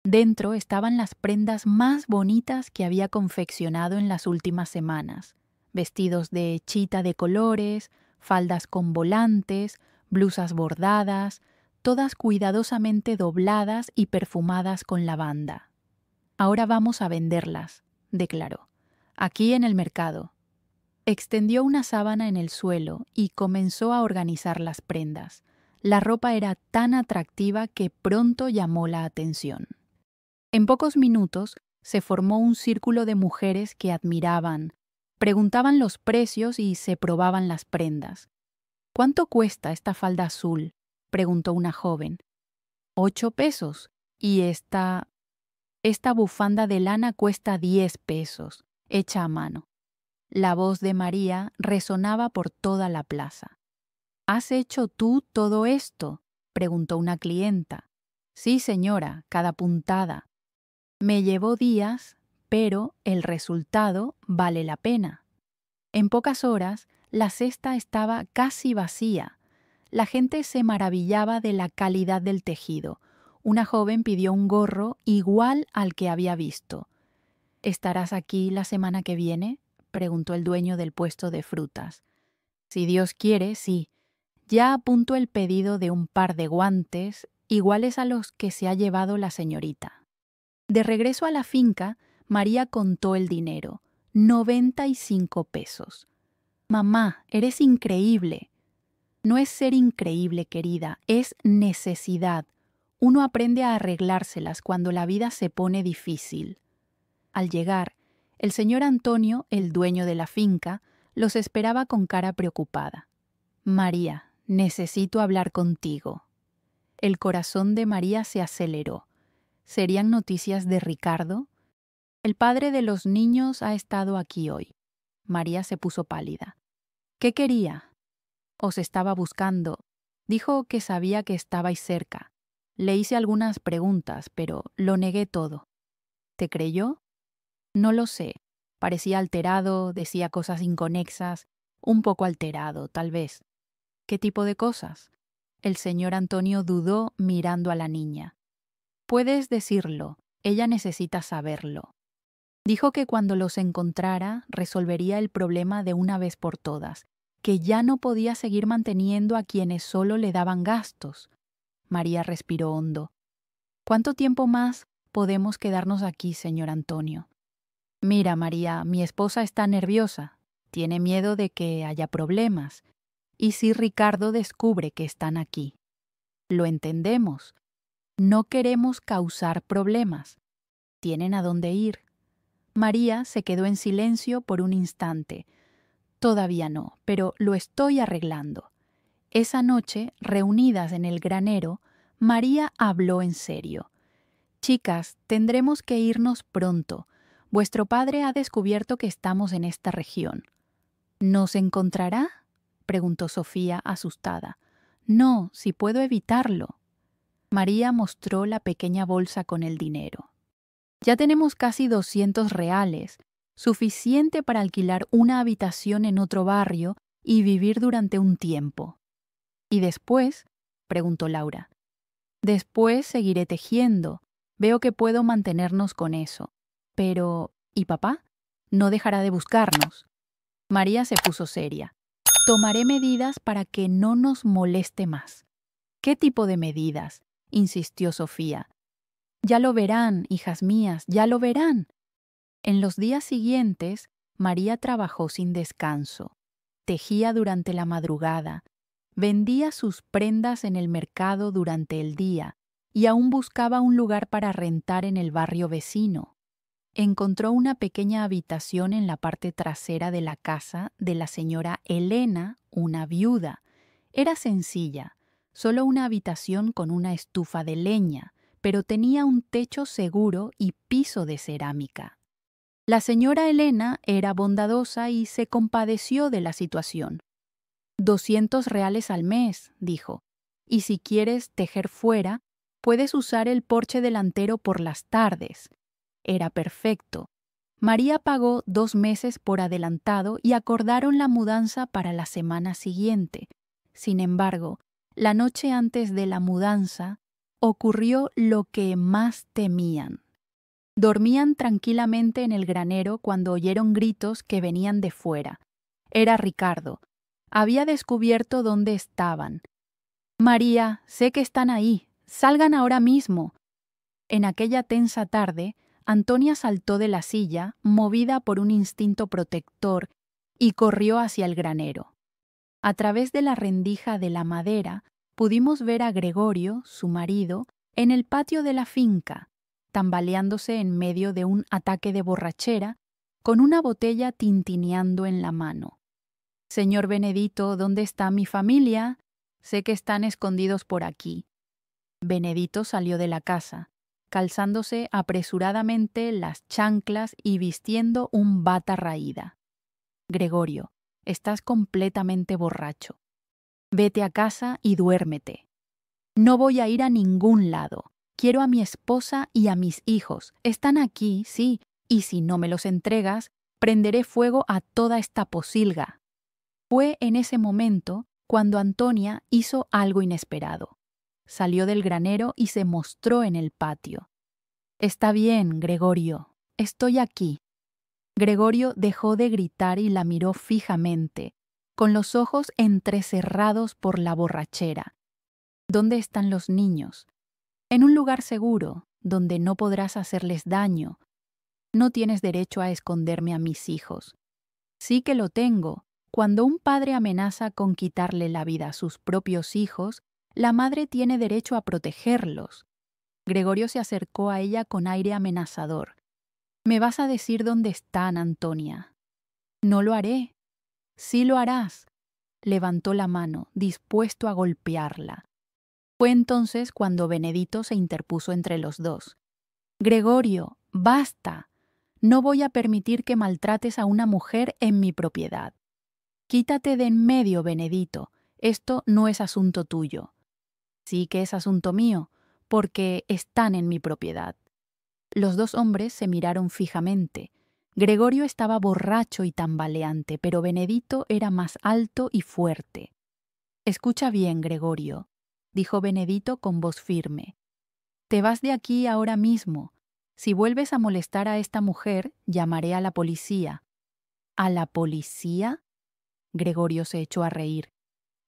Dentro estaban las prendas más bonitas que había confeccionado en las últimas semanas: vestidos de chita de colores, faldas con volantes, blusas bordadas, todas cuidadosamente dobladas y perfumadas con lavanda. Ahora vamos a venderlas, declaró, aquí en el mercado. Extendió una sábana en el suelo y comenzó a organizar las prendas. La ropa era tan atractiva que pronto llamó la atención. En pocos minutos se formó un círculo de mujeres que admiraban, preguntaban los precios y se probaban las prendas. ¿Cuánto cuesta esta falda azul?, preguntó una joven. 8 pesos. ¿Y esta bufanda de lana cuesta 10 pesos, hecha a mano? La voz de María resonaba por toda la plaza. ¿Has hecho tú todo esto?, preguntó una clienta. Sí, señora, cada puntada. Me llevó días, pero el resultado vale la pena. En pocas horas, la cesta estaba casi vacía. La gente se maravillaba de la calidad del tejido. Una joven pidió un gorro igual al que había visto. ¿Estarás aquí la semana que viene?, preguntó el dueño del puesto de frutas. Si Dios quiere, sí. Ya apunto el pedido de un par de guantes, iguales a los que se ha llevado la señorita. De regreso a la finca, María contó el dinero: 95 pesos. Mamá, eres increíble. No es ser increíble, querida, es necesidad. Uno aprende a arreglárselas cuando la vida se pone difícil. Al llegar, el señor Antonio, el dueño de la finca, los esperaba con cara preocupada. María, necesito hablar contigo. El corazón de María se aceleró. ¿Serían noticias de Ricardo? El padre de los niños ha estado aquí hoy. María se puso pálida. ¿Qué quería? Os estaba buscando. Dijo que sabía que estabais cerca. Le hice algunas preguntas, pero lo negué todo. ¿Te creyó? No lo sé. Parecía alterado, decía cosas inconexas. Un poco alterado, tal vez. ¿Qué tipo de cosas? El señor Antonio dudó mirando a la niña. Puedes decirlo, ella necesita saberlo. Dijo que cuando los encontrara resolvería el problema de una vez por todas, que ya no podía seguir manteniendo a quienes solo le daban gastos. María respiró hondo. ¿Cuánto tiempo más podemos quedarnos aquí, señor Antonio? Mira, María, mi esposa está nerviosa. Tiene miedo de que haya problemas. ¿Y si Ricardo descubre que están aquí? Lo entendemos. No queremos causar problemas. Tienen a dónde ir. María se quedó en silencio por un instante. Todavía no, pero lo estoy arreglando. Esa noche, reunidas en el granero, María habló en serio. Chicas, tendremos que irnos pronto. Vuestro padre ha descubierto que estamos en esta región. ¿Nos encontrará?, preguntó Sofía, asustada. No, si puedo evitarlo. María mostró la pequeña bolsa con el dinero. Ya tenemos casi 200 reales, suficiente para alquilar una habitación en otro barrio y vivir durante un tiempo. ¿Y después?, preguntó Laura. Después seguiré tejiendo. Veo que puedo mantenernos con eso. Pero, ¿y papá? No dejará de buscarnos. María se puso seria. Tomaré medidas para que no nos moleste más. ¿Qué tipo de medidas?, insistió Sofía. Ya lo verán, hijas mías, ya lo verán. En los días siguientes, María trabajó sin descanso. Tejía durante la madrugada, vendía sus prendas en el mercado durante el día y aún buscaba un lugar para rentar en el barrio vecino. Encontró una pequeña habitación en la parte trasera de la casa de la señora Elena, una viuda. Era sencilla, solo una habitación con una estufa de leña, pero tenía un techo seguro y piso de cerámica. La señora Elena era bondadosa y se compadeció de la situación. 200 reales al mes, dijo, y si quieres tejer fuera, puedes usar el porche delantero por las tardes. Era perfecto. María pagó 2 meses por adelantado y acordaron la mudanza para la semana siguiente. Sin embargo, la noche antes de la mudanza, ocurrió lo que más temían. Dormían tranquilamente en el granero cuando oyeron gritos que venían de fuera. Era Ricardo. Había descubierto dónde estaban. «María, sé que están ahí. Salgan ahora mismo». En aquella tensa tarde, Antonia saltó de la silla, movida por un instinto protector, y corrió hacia el granero. A través de la rendija de la madera, pudimos ver a Gregorio, su marido, en el patio de la finca, tambaleándose en medio de un ataque de borrachera, con una botella tintineando en la mano. «Señor Benedito, ¿dónde está mi familia? Sé que están escondidos por aquí». Benedito salió de la casa, calzándose apresuradamente las chanclas y vistiendo un bata raída. «Gregorio, estás completamente borracho. Vete a casa y duérmete». «No voy a ir a ningún lado. Quiero a mi esposa y a mis hijos. Están aquí, sí, y si no me los entregas, prenderé fuego a toda esta pocilga». Fue en ese momento cuando Antonia hizo algo inesperado. Salió del granero y se mostró en el patio. «Está bien, Gregorio. Estoy aquí». Gregorio dejó de gritar y la miró fijamente, con los ojos entrecerrados por la borrachera. «¿Dónde están los niños?» «En un lugar seguro, donde no podrás hacerles daño. No tienes derecho a esconderme a mis hijos». «Sí que lo tengo. Cuando un padre amenaza con quitarle la vida a sus propios hijos, la madre tiene derecho a protegerlos». Gregorio se acercó a ella con aire amenazador. «¿Me vas a decir dónde están, Antonia?» «No lo haré». «Sí lo harás». Levantó la mano, dispuesto a golpearla. Fue entonces cuando Benedito se interpuso entre los dos. «Gregorio, basta. No voy a permitir que maltrates a una mujer en mi propiedad». «Quítate de en medio, Benedito. Esto no es asunto tuyo». «Sí que es asunto mío, porque están en mi propiedad». Los dos hombres se miraron fijamente. Gregorio estaba borracho y tambaleante, pero Benedito era más alto y fuerte. «Escucha bien, Gregorio», dijo Benedito con voz firme. «Te vas de aquí ahora mismo. Si vuelves a molestar a esta mujer, llamaré a la policía». «¿A la policía?». Gregorio se echó a reír.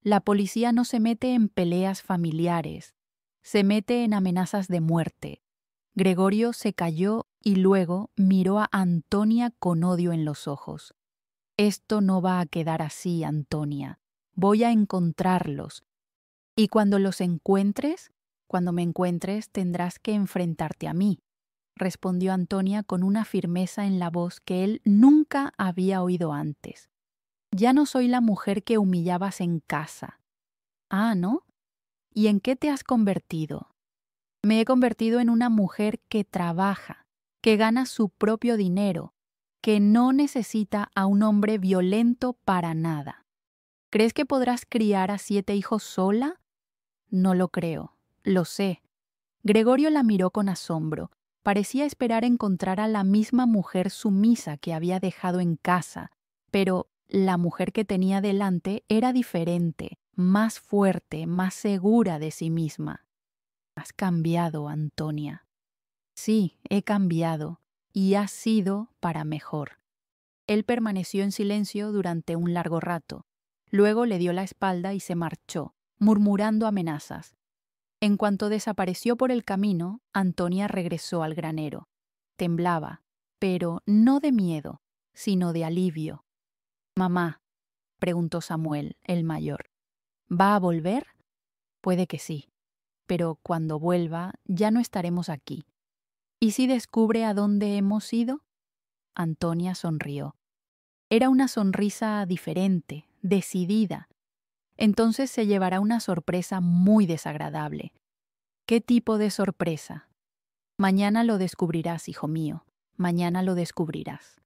«La policía no se mete en peleas familiares. Se mete en amenazas de muerte». Gregorio se calló y luego miró a Antonia con odio en los ojos. «Esto no va a quedar así, Antonia. Voy a encontrarlos. Y cuando los encuentres, cuando me encuentres, tendrás que enfrentarte a mí», respondió Antonia con una firmeza en la voz que él nunca había oído antes. «Ya no soy la mujer que humillabas en casa». «Ah, ¿no? ¿Y en qué te has convertido?» «Me he convertido en una mujer que trabaja, que gana su propio dinero, que no necesita a un hombre violento para nada». «¿Crees que podrás criar a 7 hijos sola?» «No lo creo. Lo sé». Gregorio la miró con asombro. Parecía esperar encontrar a la misma mujer sumisa que había dejado en casa, pero la mujer que tenía delante era diferente, más fuerte, más segura de sí misma. Has cambiado, Antonia. Sí, he cambiado, y ha sido para mejor. Él permaneció en silencio durante un largo rato. Luego le dio la espalda y se marchó, murmurando amenazas. En cuanto desapareció por el camino, Antonia regresó al granero. Temblaba, pero no de miedo, sino de alivio. «Mamá», preguntó Samuel, el mayor, «¿va a volver?» «Puede que sí, pero cuando vuelva ya no estaremos aquí». «¿Y si descubre a dónde hemos ido?» Antonia sonrió. Era una sonrisa diferente, decidida. Entonces se llevará una sorpresa muy desagradable. ¿Qué tipo de sorpresa? Mañana lo descubrirás, hijo mío. Mañana lo descubrirás.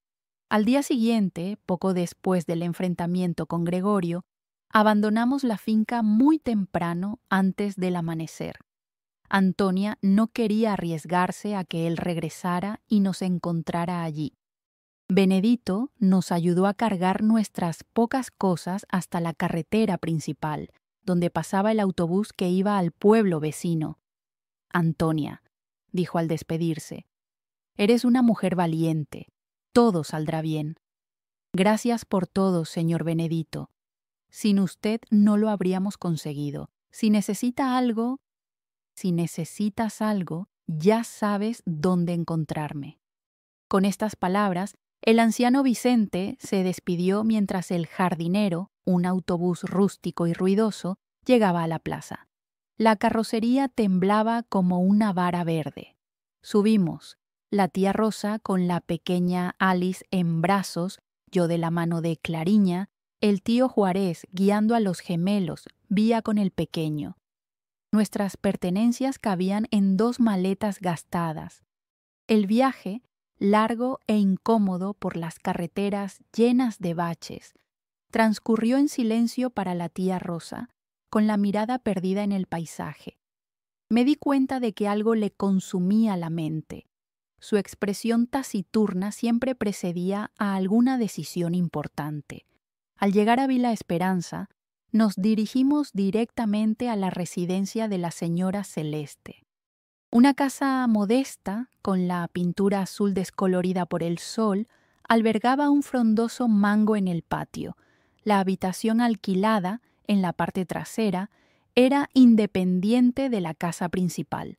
Al día siguiente, poco después del enfrentamiento con Gregorio, abandonamos la finca muy temprano antes del amanecer. Antonia no quería arriesgarse a que él regresara y nos encontrara allí. Benedito nos ayudó a cargar nuestras pocas cosas hasta la carretera principal, donde pasaba el autobús que iba al pueblo vecino. «Antonia», dijo al despedirse, «eres una mujer valiente. Todo saldrá bien. Gracias por todo, señor Benedito. Sin usted no lo habríamos conseguido. Si necesitas algo, ya sabes dónde encontrarme». Con estas palabras, el anciano Vicente se despidió mientras el jardinero, un autobús rústico y ruidoso, llegaba a la plaza. La carrocería temblaba como una vara verde. Subimos, la tía Rosa con la pequeña Alice en brazos, yo de la mano de Clariña, el tío Juárez guiando a los gemelos, Vía con el pequeño. Nuestras pertenencias cabían en 2 maletas gastadas. El viaje, largo e incómodo por las carreteras llenas de baches, transcurrió en silencio para la tía Rosa, con la mirada perdida en el paisaje. Me di cuenta de que algo le consumía la mente. Su expresión taciturna siempre precedía a alguna decisión importante. Al llegar a Villa Esperanza, nos dirigimos directamente a la residencia de la señora Celeste. Una casa modesta, con la pintura azul descolorida por el sol, albergaba un frondoso mango en el patio. La habitación alquilada, en la parte trasera, era independiente de la casa principal.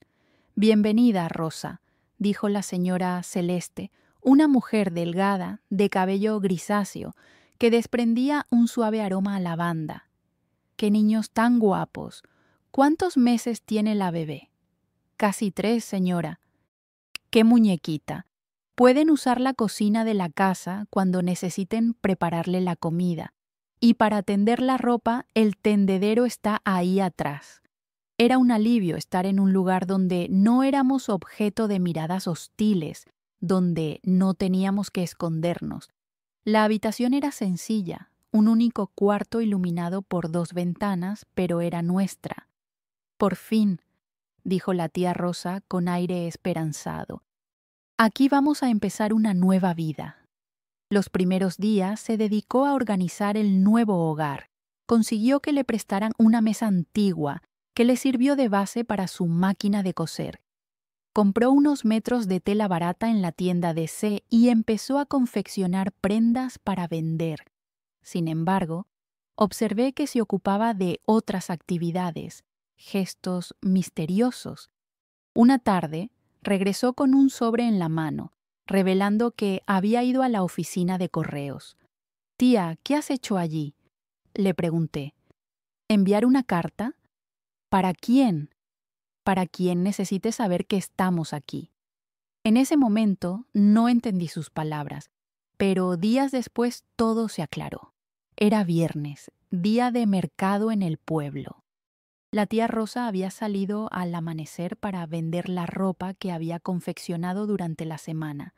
«Bienvenida, Rosa», dijo la señora Celeste, una mujer delgada, de cabello grisáceo, que desprendía un suave aroma a lavanda. «¡Qué niños tan guapos! ¿Cuántos meses tiene la bebé?» «Casi 3, señora». «¡Qué muñequita! Pueden usar la cocina de la casa cuando necesiten prepararle la comida. Y para tender la ropa, el tendedero está ahí atrás». Era un alivio estar en un lugar donde no éramos objeto de miradas hostiles, donde no teníamos que escondernos. La habitación era sencilla, un único cuarto iluminado por 2 ventanas, pero era nuestra. «Por fin», dijo la tía Rosa con aire esperanzado. «Aquí vamos a empezar una nueva vida». Los primeros días se dedicó a organizar el nuevo hogar. Consiguió que le prestaran una mesa antigua que le sirvió de base para su máquina de coser. Compró unos metros de tela barata en la tienda de C y empezó a confeccionar prendas para vender. Sin embargo, observé que se ocupaba de otras actividades, gestos misteriosos. Una tarde, regresó con un sobre en la mano, revelando que había ido a la oficina de correos. «Tía, ¿qué has hecho allí?», le pregunté. «¿Enviar una carta?» «¿Para quién?» «Para quien necesite saber que estamos aquí». En ese momento no entendí sus palabras, pero días después todo se aclaró. Era viernes, día de mercado en el pueblo. La tía Rosa había salido al amanecer para vender la ropa que había confeccionado durante la semana.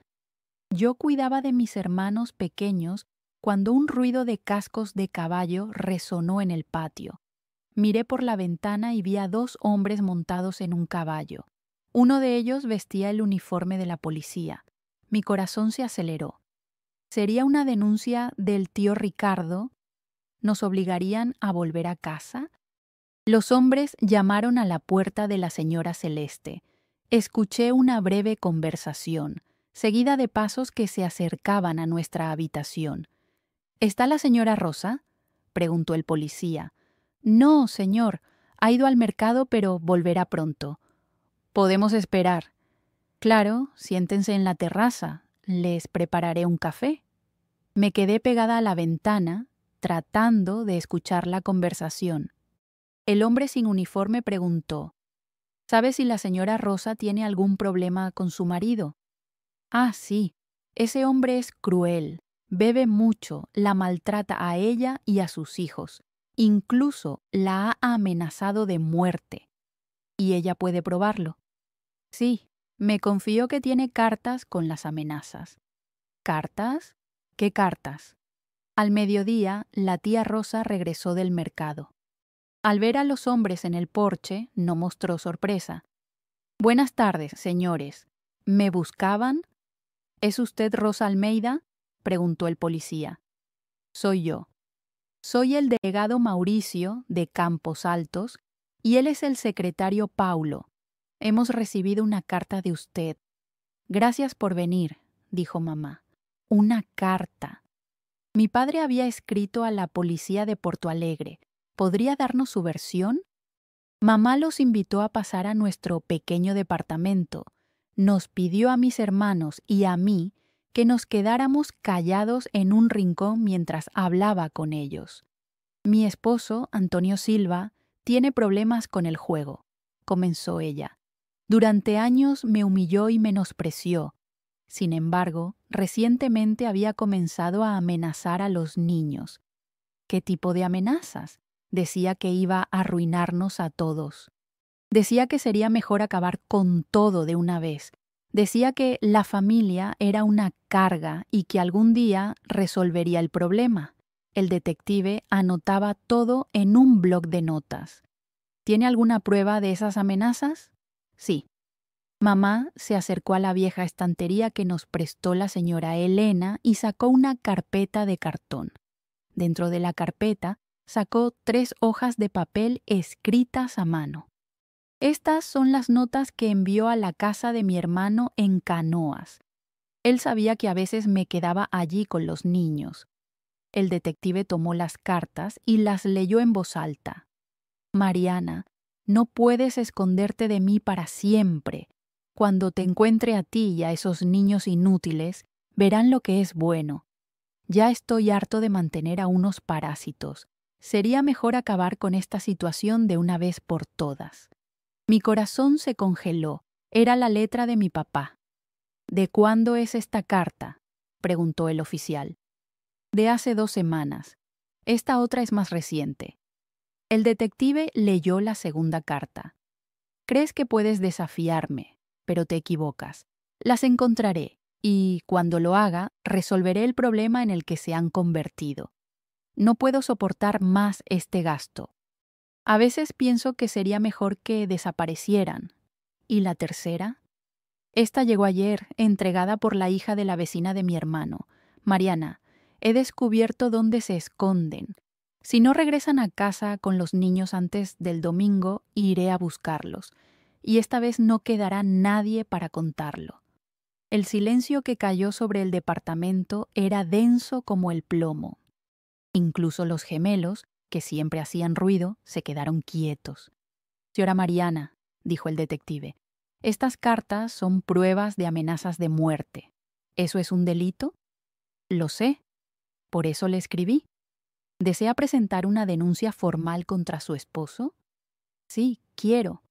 Yo cuidaba de mis hermanos pequeños cuando un ruido de cascos de caballo resonó en el patio. Miré por la ventana y vi a 2 hombres montados en un caballo. Uno de ellos vestía el uniforme de la policía. Mi corazón se aceleró. ¿Sería una denuncia del tío Ricardo? ¿Nos obligarían a volver a casa? Los hombres llamaron a la puerta de la señora Celeste. Escuché una breve conversación, seguida de pasos que se acercaban a nuestra habitación. ¿Está la señora Rosa?, preguntó el policía. No, señor. Ha ido al mercado, pero volverá pronto. Podemos esperar. Claro, siéntense en la terraza. Les prepararé un café. Me quedé pegada a la ventana, tratando de escuchar la conversación. El hombre sin uniforme preguntó: ¿sabe si la señora Rosa tiene algún problema con su marido? Ah, sí. Ese hombre es cruel. Bebe mucho, la maltrata a ella y a sus hijos. Incluso la ha amenazado de muerte. ¿Y ella puede probarlo? Sí, me confió que tiene cartas con las amenazas. ¿Cartas? ¿Qué cartas? Al mediodía, la tía Rosa regresó del mercado. Al ver a los hombres en el porche, no mostró sorpresa. Buenas tardes, señores. ¿Me buscaban? ¿Es usted Rosa Almeida?, preguntó el policía. Soy yo. Soy el delegado Mauricio de Campos Altos y él es el secretario Paulo. Hemos recibido una carta de usted. Gracias por venir, dijo mamá. Una carta. Mi padre había escrito a la policía de Porto Alegre. ¿Podría darnos su versión? Mamá los invitó a pasar a nuestro pequeño departamento. Nos pidió a mis hermanos y a mí que nos quedáramos callados en un rincón mientras hablaba con ellos. Mi esposo, Antonio Silva, tiene problemas con el juego, comenzó ella. Durante años me humilló y menospreció. Sin embargo, recientemente había comenzado a amenazar a los niños. ¿Qué tipo de amenazas? Decía que iba a arruinarnos a todos. Decía que sería mejor acabar con todo de una vez. Decía que la familia era una carga y que algún día resolvería el problema. El detective anotaba todo en un bloc de notas. ¿Tiene alguna prueba de esas amenazas? Sí. Mamá se acercó a la vieja estantería que nos prestó la señora Elena y sacó una carpeta de cartón. Dentro de la carpeta sacó 3 hojas de papel escritas a mano. Estas son las notas que envió a la casa de mi hermano en Canoas. Él sabía que a veces me quedaba allí con los niños. El detective tomó las cartas y las leyó en voz alta. Mariana, no puedes esconderte de mí para siempre. Cuando te encuentre a ti y a esos niños inútiles, verán lo que es bueno. Ya estoy harto de mantener a unos parásitos. Sería mejor acabar con esta situación de una vez por todas. Mi corazón se congeló. Era la letra de mi papá. ¿De cuándo es esta carta?, preguntó el oficial. De hace 2 semanas. Esta otra es más reciente. El detective leyó la segunda carta. Crees que puedes desafiarme, pero te equivocas. Las encontraré y, cuando lo haga, resolveré el problema en el que se han convertido. No puedo soportar más este gasto. A veces pienso que sería mejor que desaparecieran. ¿Y la tercera? Esta llegó ayer, entregada por la hija de la vecina de mi hermano. Mariana, he descubierto dónde se esconden. Si no regresan a casa con los niños antes del domingo, iré a buscarlos. Y esta vez no quedará nadie para contarlo. El silencio que cayó sobre el departamento era denso como el plomo. Incluso los gemelos, que siempre hacían ruido, se quedaron quietos. Señora Mariana, dijo el detective, estas cartas son pruebas de amenazas de muerte. ¿Eso es un delito? Lo sé. Por eso le escribí. ¿Desea presentar una denuncia formal contra su esposo? Sí, quiero.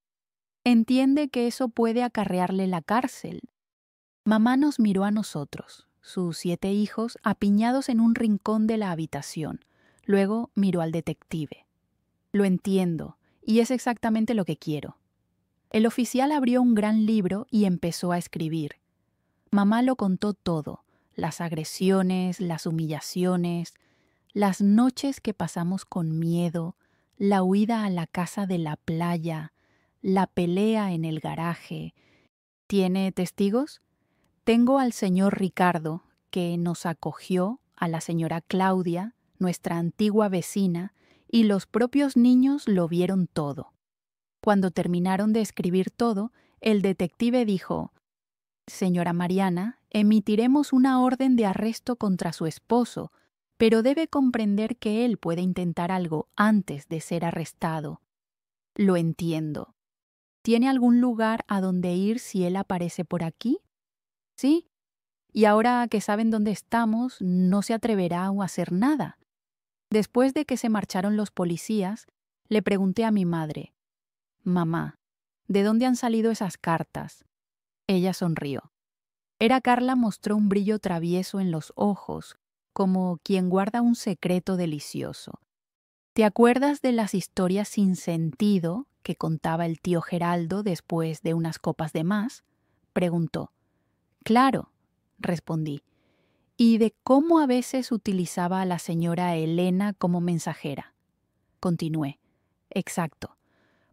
¿Entiende que eso puede acarrearle la cárcel? Mamá nos miró a nosotros, sus 7 hijos, apiñados en un rincón de la habitación. Luego miró al detective. Lo entiendo, y es exactamente lo que quiero. El oficial abrió un gran libro y empezó a escribir. Mamá lo contó todo, las agresiones, las humillaciones, las noches que pasamos con miedo, la huida a la casa de la playa, la pelea en el garaje. ¿Tiene testigos? Tengo al señor Ricardo, que nos acogió, a la señora Claudia, nuestra antigua vecina, y los propios niños lo vieron todo. Cuando terminaron de escribir todo, el detective dijo: «Señora Mariana, emitiremos una orden de arresto contra su esposo, pero debe comprender que él puede intentar algo antes de ser arrestado». «Lo entiendo. ¿Tiene algún lugar a donde ir si él aparece por aquí?» «Sí. Y ahora que saben dónde estamos, no se atreverá a hacer nada». Después de que se marcharon los policías, le pregunté a mi madre: «Mamá, ¿de dónde han salido esas cartas?» Ella sonrió. Carla mostró un brillo travieso en los ojos, como quien guarda un secreto delicioso. «¿Te acuerdas de las historias sin sentido que contaba el tío Geraldo después de unas copas de más?», preguntó. «Claro», respondí. «¿Y de cómo a veces utilizaba a la señora Elena como mensajera?», continué. «Exacto.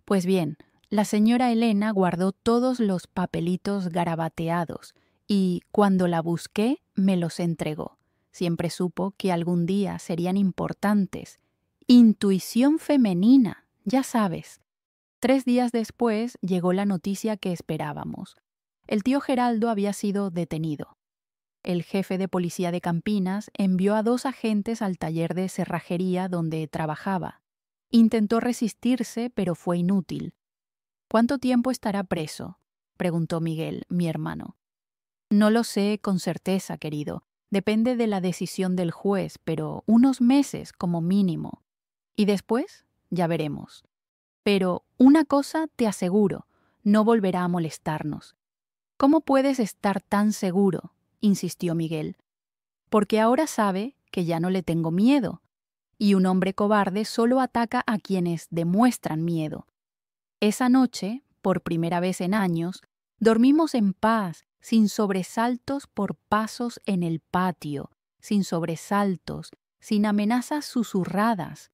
Pues bien, la señora Elena guardó todos los papelitos garabateados y, cuando la busqué, me los entregó. Siempre supo que algún día serían importantes. Intuición femenina, ya sabes». 3 días después llegó la noticia que esperábamos. El tío Geraldo había sido detenido. El jefe de policía de Campinas envió a 2 agentes al taller de cerrajería donde trabajaba. Intentó resistirse, pero fue inútil. «¿Cuánto tiempo estará preso?», preguntó Miguel, mi hermano. «No lo sé con certeza, querido. Depende de la decisión del juez, pero unos meses como mínimo. Y después, ya veremos. Pero una cosa te aseguro, no volverá a molestarnos». «¿Cómo puedes estar tan seguro?», insistió Miguel. «Porque ahora sabe que ya no le tengo miedo. Y un hombre cobarde solo ataca a quienes demuestran miedo. Esa noche, por primera vez en años, dormimos en paz, sin sobresaltos por pasos en el patio, sin sobresaltos, sin amenazas susurradas.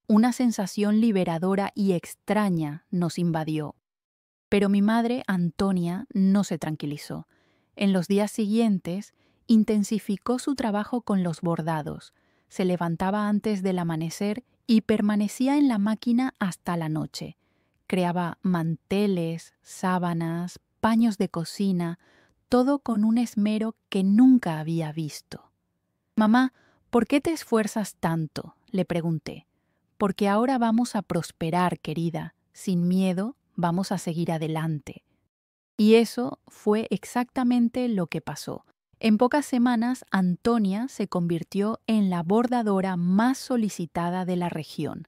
Una sensación liberadora y extraña nos invadió». Pero mi madre, Antonia, no se tranquilizó. En los días siguientes, intensificó su trabajo con los bordados. Se levantaba antes del amanecer y permanecía en la máquina hasta la noche. Creaba manteles, sábanas, paños de cocina, todo con un esmero que nunca había visto. «Mamá, ¿por qué te esfuerzas tanto?», le pregunté. «Porque ahora vamos a prosperar, querida. Sin miedo, vamos a seguir adelante». Y eso fue exactamente lo que pasó. En pocas semanas, Antonia se convirtió en la bordadora más solicitada de la región.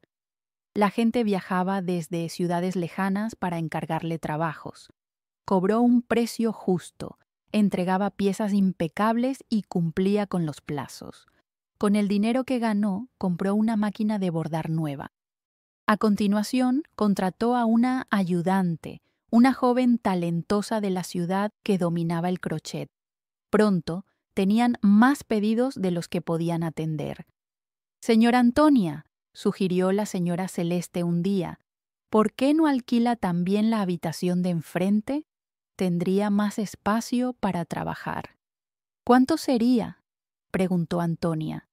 La gente viajaba desde ciudades lejanas para encargarle trabajos. Cobró un precio justo, entregaba piezas impecables y cumplía con los plazos. Con el dinero que ganó, compró una máquina de bordar nueva. A continuación, contrató a una ayudante, una joven talentosa de la ciudad que dominaba el crochet. Pronto, tenían más pedidos de los que podían atender. «Señora Antonia», sugirió la señora Celeste un día, «¿por qué no alquila también la habitación de enfrente? Tendría más espacio para trabajar». «¿Cuánto sería?», preguntó Antonia.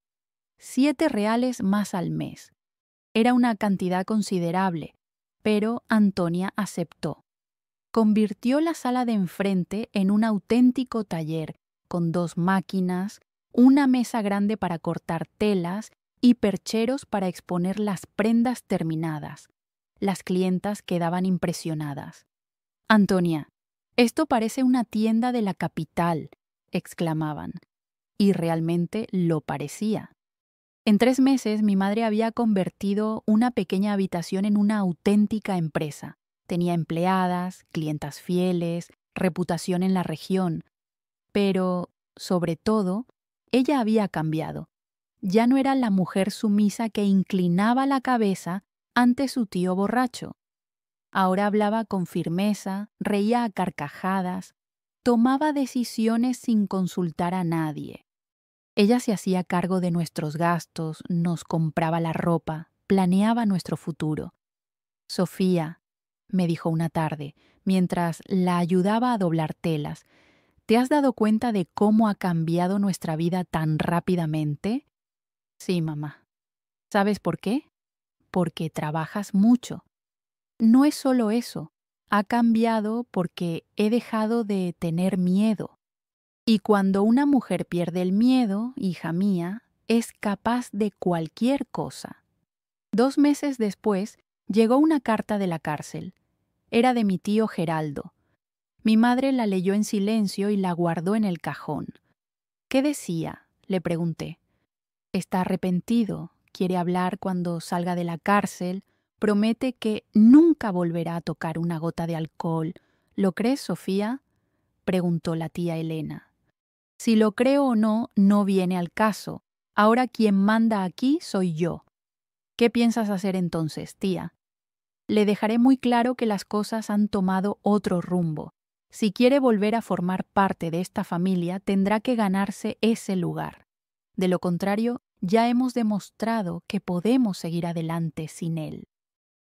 7 reales más al mes. Era una cantidad considerable, pero Antonia aceptó. Convirtió la sala de enfrente en un auténtico taller, con 2 máquinas, una mesa grande para cortar telas y percheros para exponer las prendas terminadas. Las clientas quedaban impresionadas. «Antonia, esto parece una tienda de la capital», exclamaban. Y realmente lo parecía. En 3 meses mi madre había convertido una pequeña habitación en una auténtica empresa. Tenía empleadas, clientas fieles, reputación en la región. Pero, sobre todo, ella había cambiado. Ya no era la mujer sumisa que inclinaba la cabeza ante su tío borracho. Ahora hablaba con firmeza, reía a carcajadas, tomaba decisiones sin consultar a nadie. Ella se hacía cargo de nuestros gastos, nos compraba la ropa, planeaba nuestro futuro. «Sofía», me dijo una tarde, mientras la ayudaba a doblar telas, «¿te has dado cuenta de cómo ha cambiado nuestra vida tan rápidamente?». «Sí, mamá». «¿Sabes por qué?». porque trabajas mucho. No es solo eso, ha cambiado porque he dejado de tener miedo. Y cuando una mujer pierde el miedo, hija mía, es capaz de cualquier cosa. 2 meses después, llegó una carta de la cárcel. Era de mi tío Geraldo. Mi madre la leyó en silencio y la guardó en el cajón. ¿Qué decía?, le pregunté. Está arrepentido, quiere hablar cuando salga de la cárcel, promete que nunca volverá a tocar una gota de alcohol. ¿Lo crees, Sofía?, preguntó la tía Elena. Si lo creo o no, no viene al caso. Ahora quien manda aquí soy yo. ¿Qué piensas hacer entonces, tía? Le dejaré muy claro que las cosas han tomado otro rumbo. Si quiere volver a formar parte de esta familia, tendrá que ganarse ese lugar. De lo contrario, ya hemos demostrado que podemos seguir adelante sin él.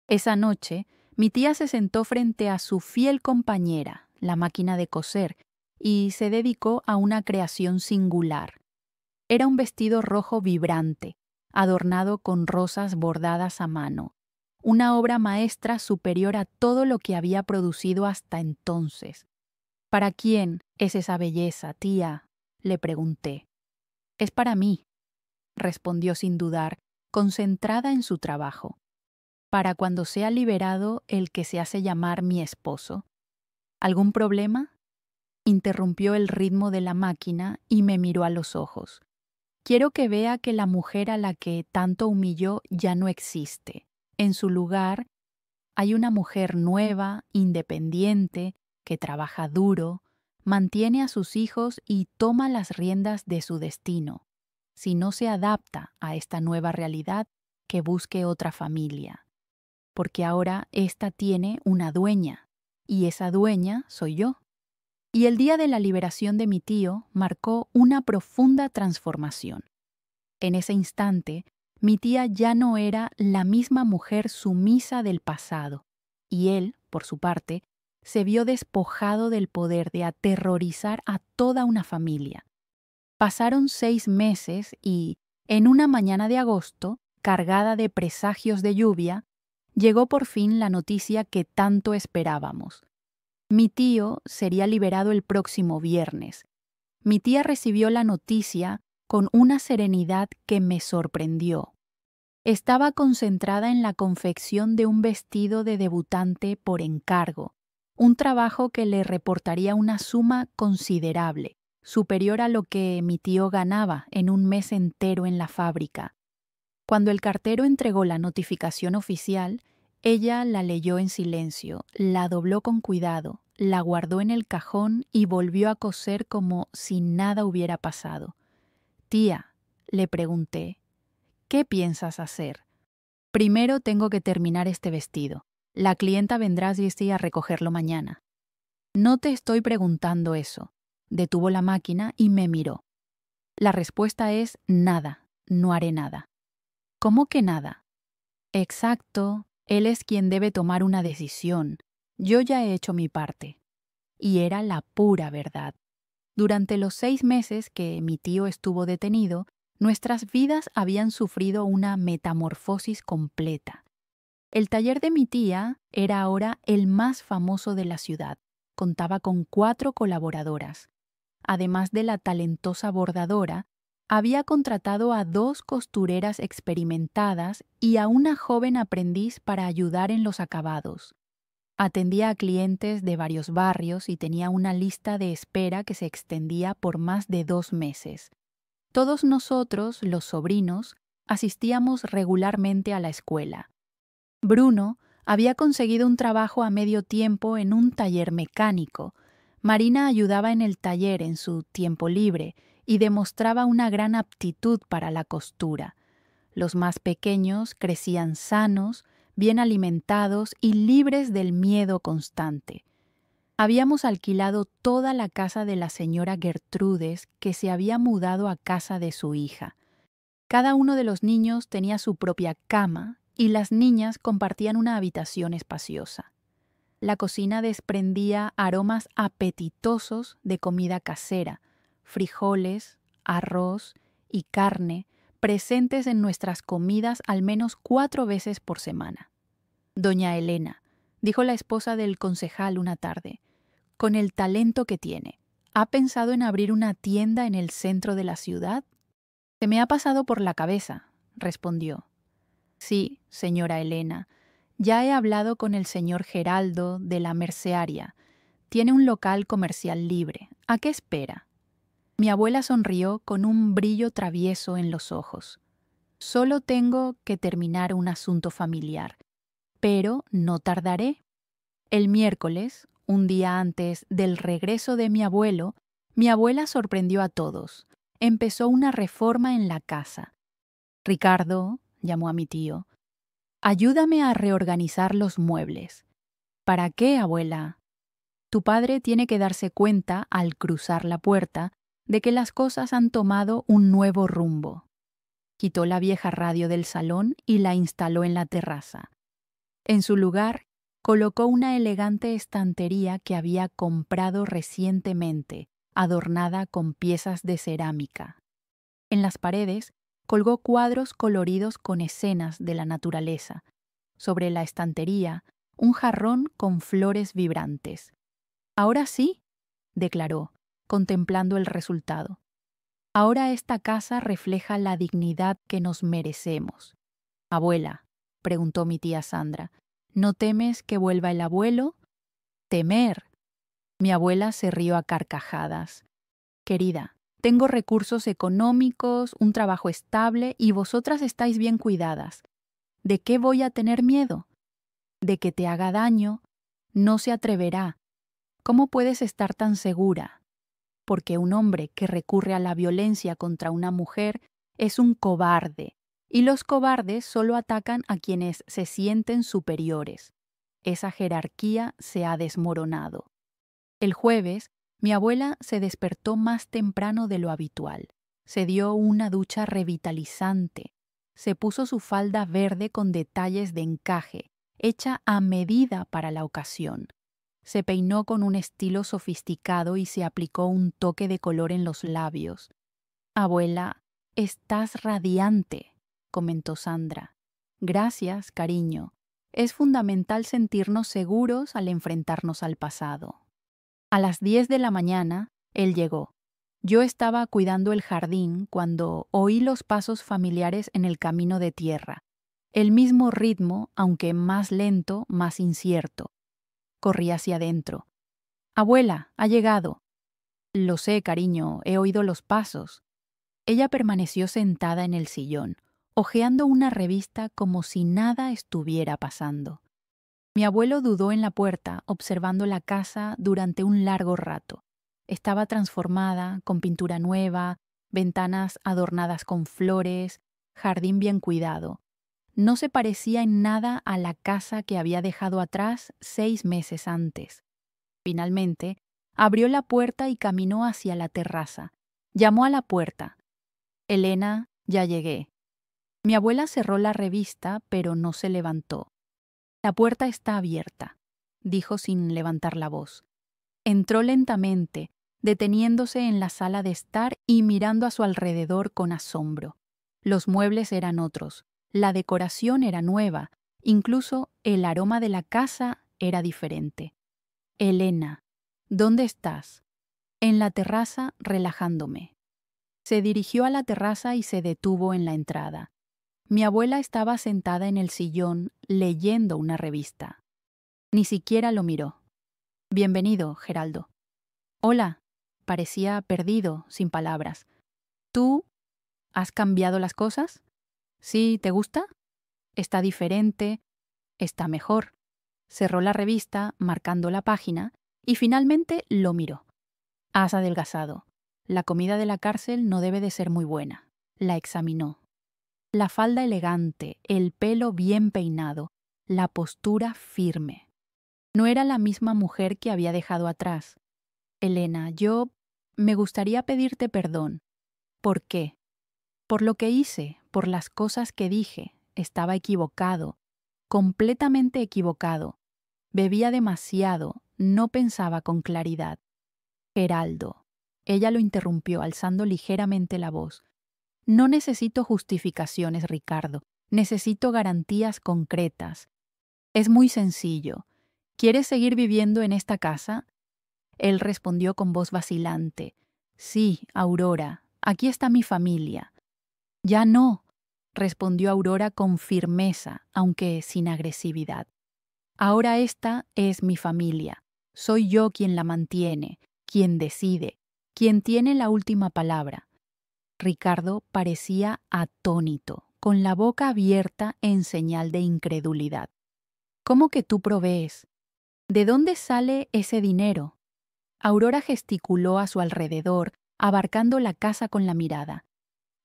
Esa noche, mi tía se sentó frente a su fiel compañera, la máquina de coser, y se dedicó a una creación singular. Era un vestido rojo vibrante, adornado con rosas bordadas a mano, una obra maestra superior a todo lo que había producido hasta entonces. ¿Para quién es esa belleza, tía?, le pregunté. Es para mí, respondió sin dudar, concentrada en su trabajo. Para cuando sea liberado el que se hace llamar mi esposo. ¿Algún problema?, interrumpió el ritmo de la máquina y me miró a los ojos. Quiero que vea que la mujer a la que tanto humilló ya no existe. En su lugar hay una mujer nueva, independiente, que trabaja duro, mantiene a sus hijos y toma las riendas de su destino. Si no se adapta a esta nueva realidad, que busque otra familia. Porque ahora ésta tiene una dueña, y esa dueña soy yo. Y el día de la liberación de mi tío marcó una profunda transformación. En ese instante, mi tía ya no era la misma mujer sumisa del pasado, y él, por su parte, se vio despojado del poder de aterrorizar a toda una familia. Pasaron 6 meses y, en una mañana de agosto, cargada de presagios de lluvia, llegó por fin la noticia que tanto esperábamos. Mi tío sería liberado el próximo viernes. Mi tía recibió la noticia con una serenidad que me sorprendió. Estaba concentrada en la confección de un vestido de debutante por encargo, un trabajo que le reportaría una suma considerable, superior a lo que mi tío ganaba en un mes entero en la fábrica. Cuando el cartero entregó la notificación oficial, ella la leyó en silencio, la dobló con cuidado, la guardó en el cajón y volvió a coser como si nada hubiera pasado. Tía, le pregunté, ¿qué piensas hacer? Primero tengo que terminar este vestido. La clienta vendrá a recogerlo mañana. No te estoy preguntando eso. Detuvo la máquina y me miró. La respuesta es nada, no haré nada. ¿Cómo que nada? Exacto, él es quien debe tomar una decisión. Yo ya he hecho mi parte. Y era la pura verdad. Durante los 6 meses que mi tío estuvo detenido, nuestras vidas habían sufrido una metamorfosis completa. El taller de mi tía era ahora el más famoso de la ciudad. Contaba con 4 colaboradoras. Además de la talentosa bordadora, había contratado a 2 costureras experimentadas y a una joven aprendiz para ayudar en los acabados. Atendía a clientes de varios barrios y tenía una lista de espera que se extendía por más de 2 meses. Todos nosotros, los sobrinos, asistíamos regularmente a la escuela. Bruno había conseguido un trabajo a medio tiempo en un taller mecánico. Marina ayudaba en el taller en su tiempo libre y demostraba una gran aptitud para la costura. Los más pequeños crecían sanos, bien alimentados y libres del miedo constante. Habíamos alquilado toda la casa de la señora Gertrudes, que se había mudado a casa de su hija. Cada uno de los niños tenía su propia cama y las niñas compartían una habitación espaciosa. La cocina desprendía aromas apetitosos de comida casera, frijoles, arroz y carne, presentes en nuestras comidas al menos 4 veces por semana. Doña Elena, dijo la esposa del concejal una tarde, con el talento que tiene, ¿ha pensado en abrir una tienda en el centro de la ciudad? Se me ha pasado por la cabeza, respondió. Sí, señora Elena, ya he hablado con el señor Geraldo de la Mercearia. Tiene un local comercial libre. ¿A qué espera? Mi abuela sonrió con un brillo travieso en los ojos. Solo tengo que terminar un asunto familiar, pero no tardaré. El miércoles, un día antes del regreso de mi abuelo, mi abuela sorprendió a todos. Empezó una reforma en la casa. Ricardo, llamó a mi tío, ayúdame a reorganizar los muebles. ¿Para qué, abuela? Tu padre tiene que darse cuenta, al cruzar la puerta, de que las cosas han tomado un nuevo rumbo. Quitó la vieja radio del salón y la instaló en la terraza. En su lugar, colocó una elegante estantería que había comprado recientemente, adornada con piezas de cerámica. En las paredes, colgó cuadros coloridos con escenas de la naturaleza. Sobre la estantería, un jarrón con flores vibrantes. Ahora sí, declaró, contemplando el resultado. Ahora esta casa refleja la dignidad que nos merecemos. Abuela, preguntó mi tía Sandra, ¿no temes que vuelva el abuelo? Temer. Mi abuela se rió a carcajadas. Querida, tengo recursos económicos, un trabajo estable y vosotras estáis bien cuidadas. ¿De qué voy a tener miedo? De que te haga daño. No se atreverá. ¿Cómo puedes estar tan segura? Porque un hombre que recurre a la violencia contra una mujer es un cobarde, y los cobardes solo atacan a quienes se sienten superiores. Esa jerarquía se ha desmoronado. El jueves, mi abuela se despertó más temprano de lo habitual. Se dio una ducha revitalizante. Se puso su falda verde con detalles de encaje, hecha a medida para la ocasión. Se peinó con un estilo sofisticado y se aplicó un toque de color en los labios. Abuela, estás radiante, comentó Sandra. Gracias, cariño. Es fundamental sentirnos seguros al enfrentarnos al pasado. A las 10 de la mañana, él llegó. Yo estaba cuidando el jardín cuando oí los pasos familiares en el camino de tierra. El mismo ritmo, aunque más lento, más incierto. Corrí hacia adentro. Abuela, ha llegado. Lo sé, cariño, he oído los pasos. Ella permaneció sentada en el sillón, hojeando una revista como si nada estuviera pasando. Mi abuelo dudó en la puerta, observando la casa durante un largo rato. Estaba transformada, con pintura nueva, ventanas adornadas con flores, jardín bien cuidado. No se parecía en nada a la casa que había dejado atrás 6 meses antes. Finalmente, abrió la puerta y caminó hacia la terraza. Llamó a la puerta. Elena, ya llegué. Mi abuela cerró la revista, pero no se levantó. La puerta está abierta, dijo sin levantar la voz. Entró lentamente, deteniéndose en la sala de estar y mirando a su alrededor con asombro. Los muebles eran otros, la decoración era nueva, incluso el aroma de la casa era diferente. Elena, ¿dónde estás? En la terraza, relajándome. Se dirigió a la terraza y se detuvo en la entrada. Mi abuela estaba sentada en el sillón leyendo una revista. Ni siquiera lo miró. Bienvenido, Geraldo. Hola. Parecía perdido, sin palabras. ¿Tú has cambiado las cosas? ¿Sí te gusta? Está diferente, está mejor. Cerró la revista, marcando la página, y finalmente lo miró. Has adelgazado. La comida de la cárcel no debe de ser muy buena. La examinó. La falda elegante, el pelo bien peinado, la postura firme. No era la misma mujer que había dejado atrás. Elena, me gustaría pedirte perdón. ¿Por qué? Por lo que hice, por las cosas que dije. Estaba equivocado, completamente equivocado. Bebía demasiado, no pensaba con claridad. Geraldo. Ella lo interrumpió alzando ligeramente la voz. No necesito justificaciones, Ricardo. Necesito garantías concretas. Es muy sencillo. ¿Quieres seguir viviendo en esta casa? Él respondió con voz vacilante. Sí, Aurora, aquí está mi familia. Ya no, respondió Aurora con firmeza, aunque sin agresividad. Ahora esta es mi familia. Soy yo quien la mantiene, quien decide, quien tiene la última palabra. Ricardo parecía atónito, con la boca abierta en señal de incredulidad. ¿Cómo que tú provees? ¿De dónde sale ese dinero? Aurora gesticuló a su alrededor, abarcando la casa con la mirada.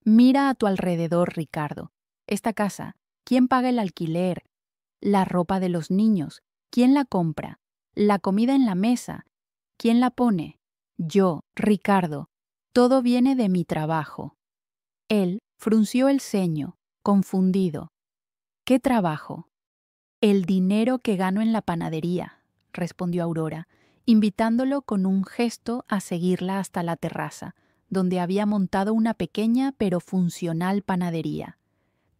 Mira a tu alrededor, Ricardo. Esta casa, ¿quién paga el alquiler? La ropa de los niños, ¿quién la compra? La comida en la mesa, ¿quién la pone? Yo, Ricardo. Todo viene de mi trabajo. Él frunció el ceño, confundido. ¿Qué trabajo? El dinero que gano en la panadería, respondió Aurora, invitándolo con un gesto a seguirla hasta la terraza, donde había montado una pequeña pero funcional panadería.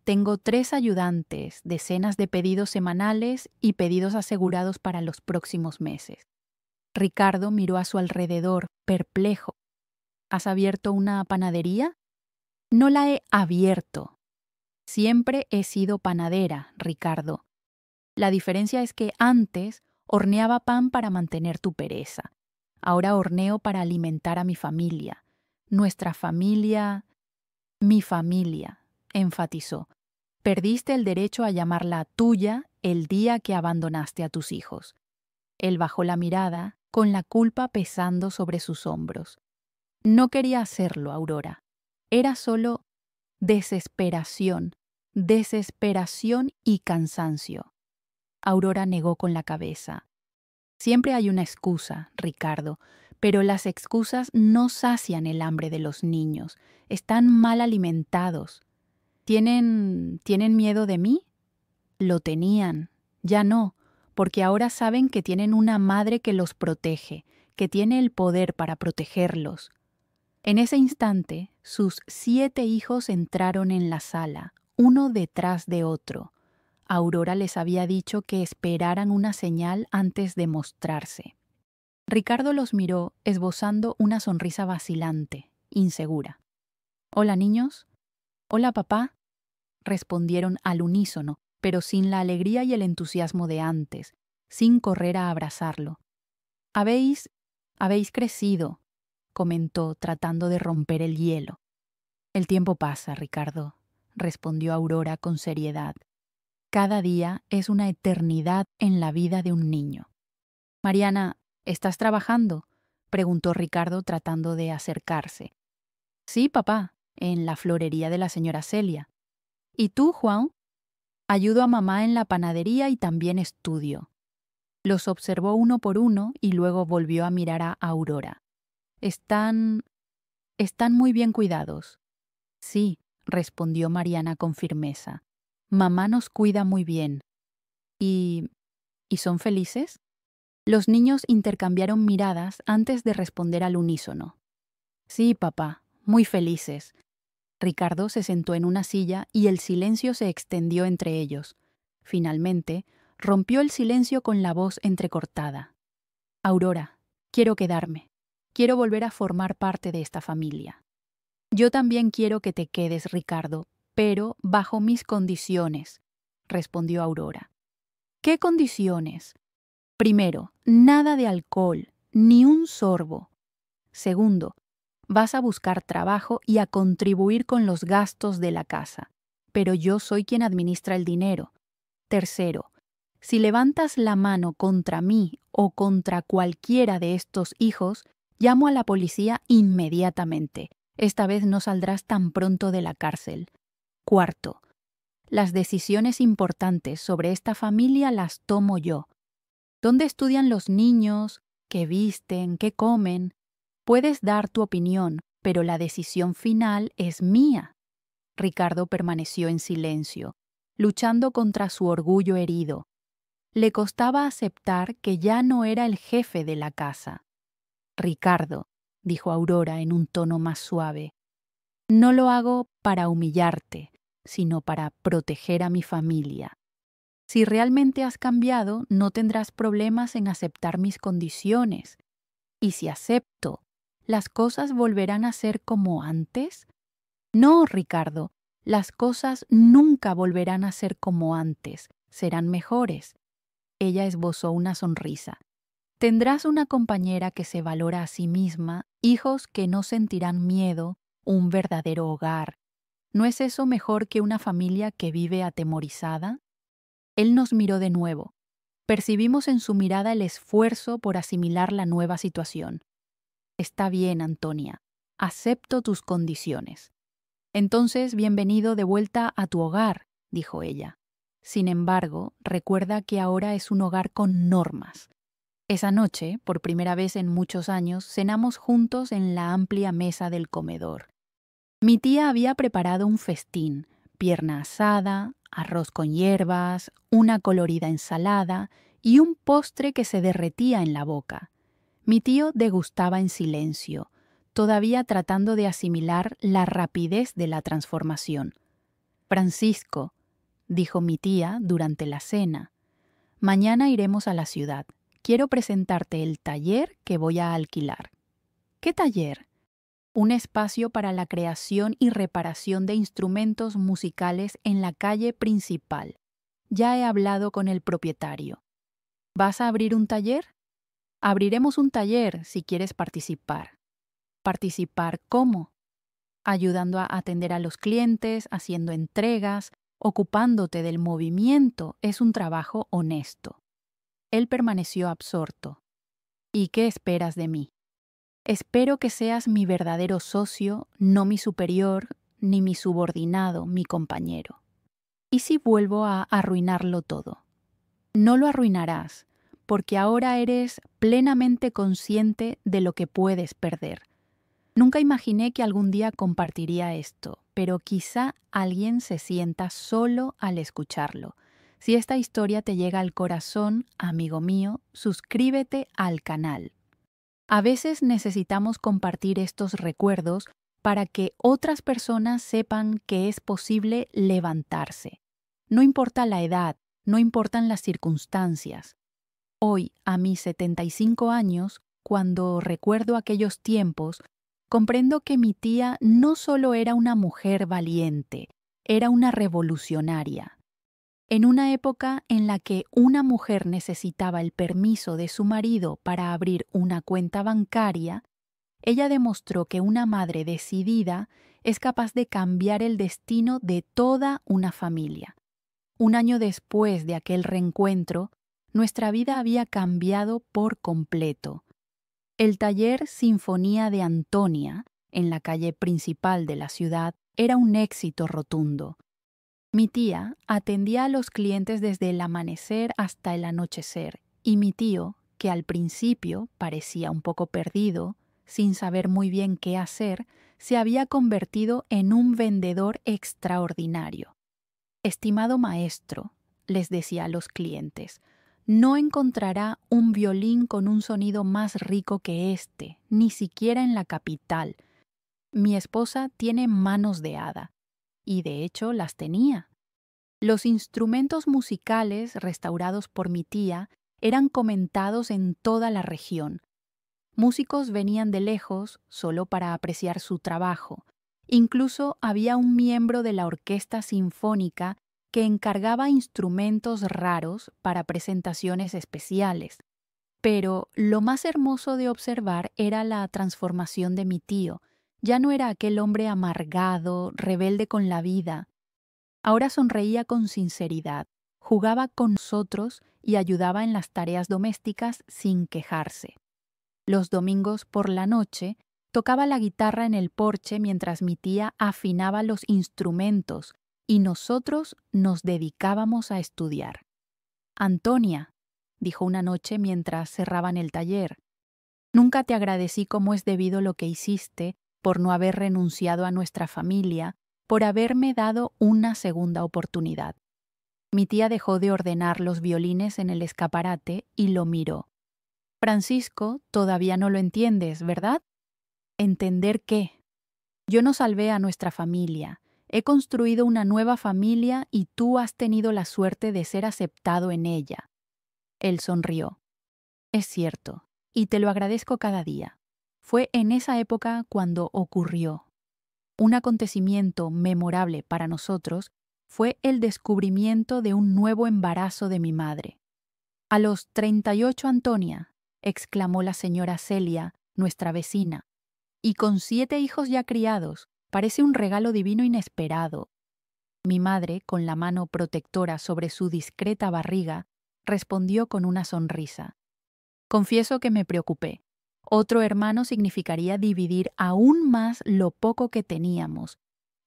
Tengo 3 ayudantes, decenas de pedidos semanales y pedidos asegurados para los próximos meses. Ricardo miró a su alrededor, perplejo. ¿Has abierto una panadería? No la he abierto. Siempre he sido panadera, Ricardo. La diferencia es que antes horneaba pan para mantener tu pereza. Ahora horneo para alimentar a mi familia. Nuestra familia... Mi familia, enfatizó. Perdiste el derecho a llamarla tuya el día que abandonaste a tus hijos. Él bajó la mirada, con la culpa pesando sobre sus hombros. No quería hacerlo, Aurora. Era solo desesperación, desesperación y cansancio. Aurora negó con la cabeza. Siempre hay una excusa, Ricardo, pero las excusas no sacian el hambre de los niños. Están mal alimentados. ¿Tienen miedo de mí? Lo tenían. Ya no, porque ahora saben que tienen una madre que los protege, que tiene el poder para protegerlos. En ese instante, sus 7 hijos entraron en la sala, uno detrás de otro. Aurora les había dicho que esperaran una señal antes de mostrarse. Ricardo los miró, esbozando una sonrisa vacilante, insegura. «Hola, niños». «Hola, papá», respondieron al unísono, pero sin la alegría y el entusiasmo de antes, sin correr a abrazarlo. Habéis crecido», comentó, tratando de romper el hielo. «El tiempo pasa, Ricardo», respondió Aurora con seriedad. «Cada día es una eternidad en la vida de un niño». «Mariana, ¿estás trabajando?», preguntó Ricardo tratando de acercarse. «Sí, papá, en la florería de la señora Celia». «¿Y tú, Juan?» «Ayudo a mamá en la panadería y también estudio». Los observó uno por uno y luego volvió a mirar a Aurora. Están muy bien cuidados». «Sí», respondió Mariana con firmeza. «Mamá nos cuida muy bien». ¿Y son felices?» Los niños intercambiaron miradas antes de responder al unísono. «Sí, papá, muy felices». Ricardo se sentó en una silla y el silencio se extendió entre ellos. Finalmente, rompió el silencio con la voz entrecortada. «Aurora, quiero quedarme. Quiero volver a formar parte de esta familia». «Yo también quiero que te quedes, Ricardo, pero bajo mis condiciones», respondió Aurora. «¿Qué condiciones?» «Primero, nada de alcohol, ni un sorbo. Segundo, vas a buscar trabajo y a contribuir con los gastos de la casa, pero yo soy quien administra el dinero. Tercero, si levantas la mano contra mí o contra cualquiera de estos hijos, llamo a la policía inmediatamente. Esta vez no saldrás tan pronto de la cárcel. Cuarto, las decisiones importantes sobre esta familia las tomo yo. ¿Dónde estudian los niños? ¿Qué visten? ¿Qué comen? Puedes dar tu opinión, pero la decisión final es mía». Ricardo permaneció en silencio, luchando contra su orgullo herido. Le costaba aceptar que ya no era el jefe de la casa. «Ricardo», dijo Aurora en un tono más suave, No lo hago para humillarte, sino para proteger a mi familia. Si realmente has cambiado, no tendrás problemas en aceptar mis condiciones. Y si acepto, ¿las cosas volverán a ser como antes? No, Ricardo, las cosas nunca volverán a ser como antes, serán mejores. Ella esbozó una sonrisa. Tendrás una compañera que se valora a sí misma, hijos que no sentirán miedo, un verdadero hogar. ¿No es eso mejor que una familia que vive atemorizada? Él nos miró de nuevo. Percibimos en su mirada el esfuerzo por asimilar la nueva situación. Está bien, Antonia. Acepto tus condiciones. Entonces, bienvenido de vuelta a tu hogar, dijo ella. Sin embargo, recuerda que ahora es un hogar con normas. Esa noche, por primera vez en muchos años, cenamos juntos en la amplia mesa del comedor. Mi tía había preparado un festín: pierna asada, arroz con hierbas, una colorida ensalada y un postre que se derretía en la boca. Mi tío degustaba en silencio, todavía tratando de asimilar la rapidez de la transformación. Francisco, dijo mi tía durante la cena, mañana iremos a la ciudad. Quiero presentarte el taller que voy a alquilar. ¿Qué taller? Un espacio para la creación y reparación de instrumentos musicales en la calle principal. Ya he hablado con el propietario. ¿Vas a abrir un taller? Abriremos un taller si quieres participar. ¿Participar cómo? Ayudando a atender a los clientes, haciendo entregas, ocupándote del movimiento. Es un trabajo honesto. Él permaneció absorto. ¿Y qué esperas de mí? Espero que seas mi verdadero socio, no mi superior, ni mi subordinado, mi compañero. ¿Y si vuelvo a arruinarlo todo? No lo arruinarás, porque ahora eres plenamente consciente de lo que puedes perder. Nunca imaginé que algún día compartiría esto, pero quizá alguien se sienta solo al escucharlo. Si esta historia te llega al corazón, amigo mío, suscríbete al canal. A veces necesitamos compartir estos recuerdos para que otras personas sepan que es posible levantarse. No importa la edad, no importan las circunstancias. Hoy, a mis 75 años, cuando recuerdo aquellos tiempos, comprendo que mi tía no solo era una mujer valiente, era una revolucionaria. En una época en la que una mujer necesitaba el permiso de su marido para abrir una cuenta bancaria, ella demostró que una madre decidida es capaz de cambiar el destino de toda una familia. Un año después de aquel reencuentro, nuestra vida había cambiado por completo. El taller Sinfonía de Antonia, en la calle principal de la ciudad, era un éxito rotundo. Mi tía atendía a los clientes desde el amanecer hasta el anochecer, y mi tío, que al principio parecía un poco perdido, sin saber muy bien qué hacer, se había convertido en un vendedor extraordinario. Estimado maestro, les decía a los clientes, no encontrará un violín con un sonido más rico que este, ni siquiera en la capital. Mi esposa tiene manos de hada, y de hecho las tenía. Los instrumentos musicales restaurados por mi tía eran comentados en toda la región. Músicos venían de lejos solo para apreciar su trabajo. Incluso había un miembro de la orquesta sinfónica que encargaba instrumentos raros para presentaciones especiales. Pero lo más hermoso de observar era la transformación de mi tío. Ya no era aquel hombre amargado, rebelde con la vida. Ahora sonreía con sinceridad, jugaba con nosotros y ayudaba en las tareas domésticas sin quejarse. Los domingos por la noche tocaba la guitarra en el porche mientras mi tía afinaba los instrumentos y nosotros nos dedicábamos a estudiar. Antonia, dijo una noche mientras cerraban el taller, nunca te agradecí como es debido lo que hiciste por no haber renunciado a nuestra familia, por haberme dado una segunda oportunidad. Mi tía dejó de ordenar los violines en el escaparate y lo miró. Francisco, todavía no lo entiendes, ¿verdad? ¿Entender qué? Yo no salvé a nuestra familia. He construido una nueva familia y tú has tenido la suerte de ser aceptado en ella. Él sonrió. Es cierto, y te lo agradezco cada día. Fue en esa época cuando ocurrió. Un acontecimiento memorable para nosotros fue el descubrimiento de un nuevo embarazo de mi madre. A los 38, Antonia, exclamó la señora Celia, nuestra vecina, y con 7 hijos ya criados, parece un regalo divino inesperado. Mi madre, con la mano protectora sobre su discreta barriga, respondió con una sonrisa. Confieso que me preocupé. Otro hermano significaría dividir aún más lo poco que teníamos,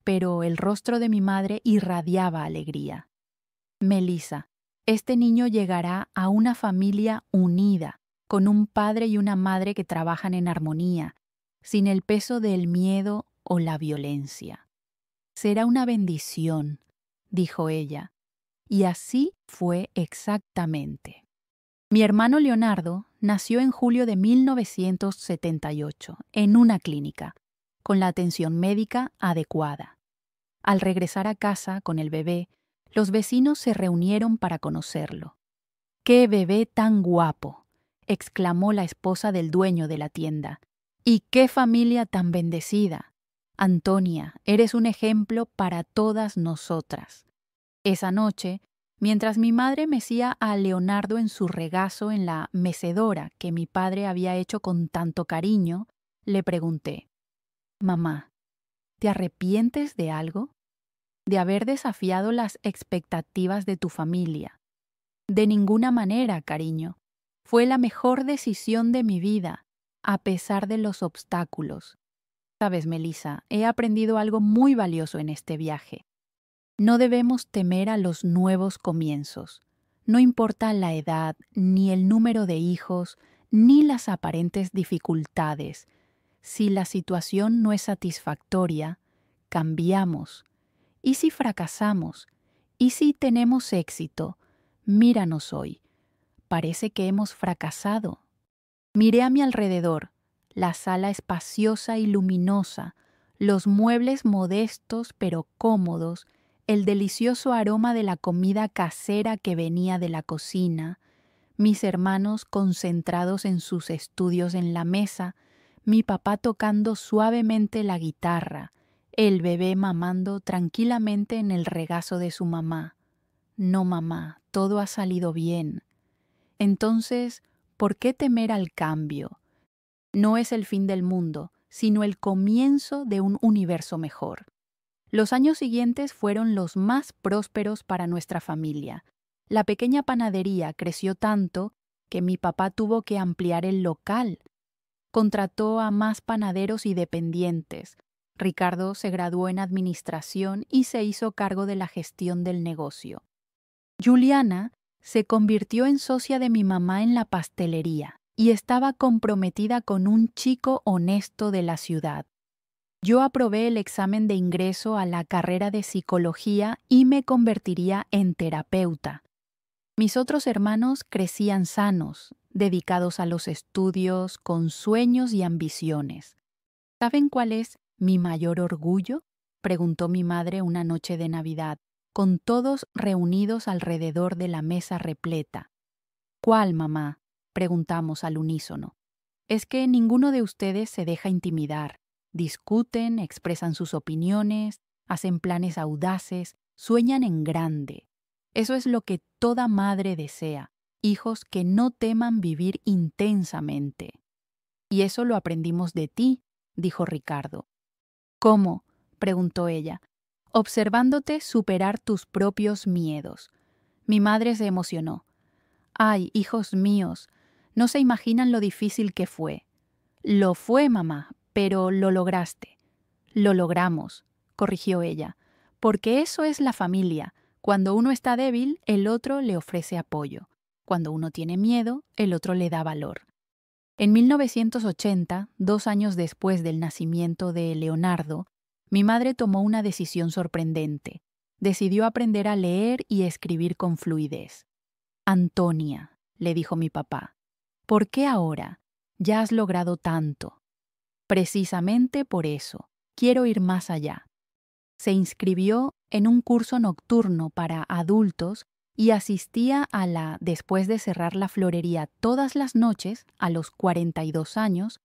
pero el rostro de mi madre irradiaba alegría. Melissa, este niño llegará a una familia unida, con un padre y una madre que trabajan en armonía, sin el peso del miedo o la violencia. Será una bendición, dijo ella, y así fue exactamente. Mi hermano Leonardo nació en julio de 1978, en una clínica, con la atención médica adecuada. Al regresar a casa con el bebé, los vecinos se reunieron para conocerlo. ¡Qué bebé tan guapo!, exclamó la esposa del dueño de la tienda. ¡Y qué familia tan bendecida! Antonia, eres un ejemplo para todas nosotras. Esa noche, mientras mi madre mecía a Leonardo en su regazo en la mecedora que mi padre había hecho con tanto cariño, le pregunté: «Mamá, ¿te arrepientes de algo? ¿De haber desafiado las expectativas de tu familia?» «De ninguna manera, cariño. Fue la mejor decisión de mi vida, a pesar de los obstáculos. Sabes, Melissa, he aprendido algo muy valioso en este viaje. No debemos temer a los nuevos comienzos. No importa la edad, ni el número de hijos, ni las aparentes dificultades. Si la situación no es satisfactoria, cambiamos. ¿Y si fracasamos? ¿Y si tenemos éxito? Míranos hoy. Parece que hemos fracasado. Miré a mi alrededor, la sala espaciosa y luminosa, los muebles modestos pero cómodos, el delicioso aroma de la comida casera que venía de la cocina, mis hermanos concentrados en sus estudios en la mesa, mi papá tocando suavemente la guitarra, el bebé mamando tranquilamente en el regazo de su mamá. No, mamá, todo ha salido bien. Entonces, ¿por qué temer al cambio? No es el fin del mundo, sino el comienzo de un universo mejor. Los años siguientes fueron los más prósperos para nuestra familia. La pequeña panadería creció tanto que mi papá tuvo que ampliar el local. Contrató a más panaderos y dependientes. Ricardo se graduó en administración y se hizo cargo de la gestión del negocio. Juliana se convirtió en socia de mi mamá en la pastelería y estaba comprometida con un chico honesto de la ciudad. Yo aprobé el examen de ingreso a la carrera de psicología y me convertiría en terapeuta. Mis otros hermanos crecían sanos, dedicados a los estudios, con sueños y ambiciones. ¿Saben cuál es mi mayor orgullo?, preguntó mi madre una noche de Navidad, con todos reunidos alrededor de la mesa repleta. «¿Cuál, mamá?», preguntamos al unísono. «Es que ninguno de ustedes se deja intimidar. Discuten, expresan sus opiniones, hacen planes audaces, sueñan en grande. Eso es lo que toda madre desea, hijos que no teman vivir intensamente». «Y eso lo aprendimos de ti», dijo Ricardo. «¿Cómo?», preguntó ella. «Observándote superar tus propios miedos». Mi madre se emocionó. «Ay, hijos míos, no se imaginan lo difícil que fue». «Lo fue, mamá, pero lo lograste». «Lo logramos», corrigió ella, «porque eso es la familia. Cuando uno está débil, el otro le ofrece apoyo. Cuando uno tiene miedo, el otro le da valor». En 1980, 2 años después del nacimiento de Leonardo, mi madre tomó una decisión sorprendente. Decidió aprender a leer y escribir con fluidez. «Antonia», le dijo mi papá, «¿por qué ahora? Ya has logrado tanto». «Precisamente por eso. quiero ir más allá. Se inscribió en un curso nocturno para adultos y asistía después de cerrar la florería todas las noches, a los 42 años,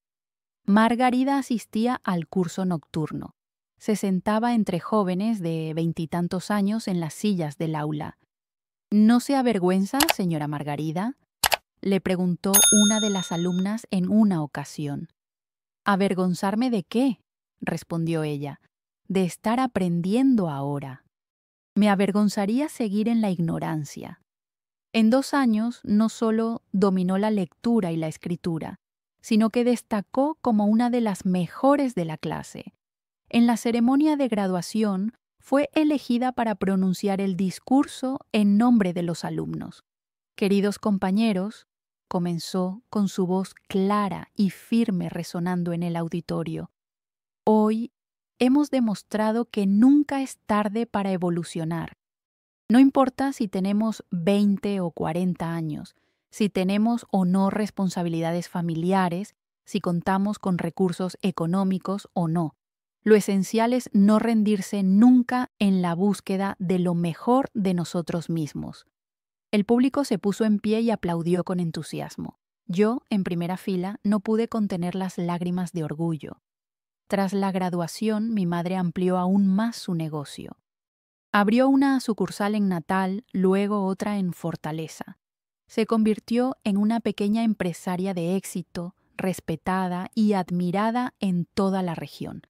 Margarida asistía al curso nocturno. Se sentaba entre jóvenes de veintitantos años en las sillas del aula. ¿No se avergüenza, señora Margarida?, le preguntó una de las alumnas en una ocasión. ¿Avergonzarme de qué?, respondió ella. De estar aprendiendo ahora. Me avergonzaría seguir en la ignorancia. En 2 años no solo dominó la lectura y la escritura, sino que destacó como una de las mejores de la clase. En la ceremonia de graduación fue elegida para pronunciar el discurso en nombre de los alumnos. Queridos compañeros, comenzó con su voz clara y firme resonando en el auditorio. Hoy hemos demostrado que nunca es tarde para evolucionar. No importa si tenemos 20 o 40 años, si tenemos o no responsabilidades familiares, si contamos con recursos económicos o no. Lo esencial es no rendirse nunca en la búsqueda de lo mejor de nosotros mismos. El público se puso en pie y aplaudió con entusiasmo. Yo, en primera fila, no pude contener las lágrimas de orgullo. Tras la graduación, mi madre amplió aún más su negocio. Abrió una sucursal en Natal, luego otra en Fortaleza. Se convirtió en una pequeña empresaria de éxito, respetada y admirada en toda la región.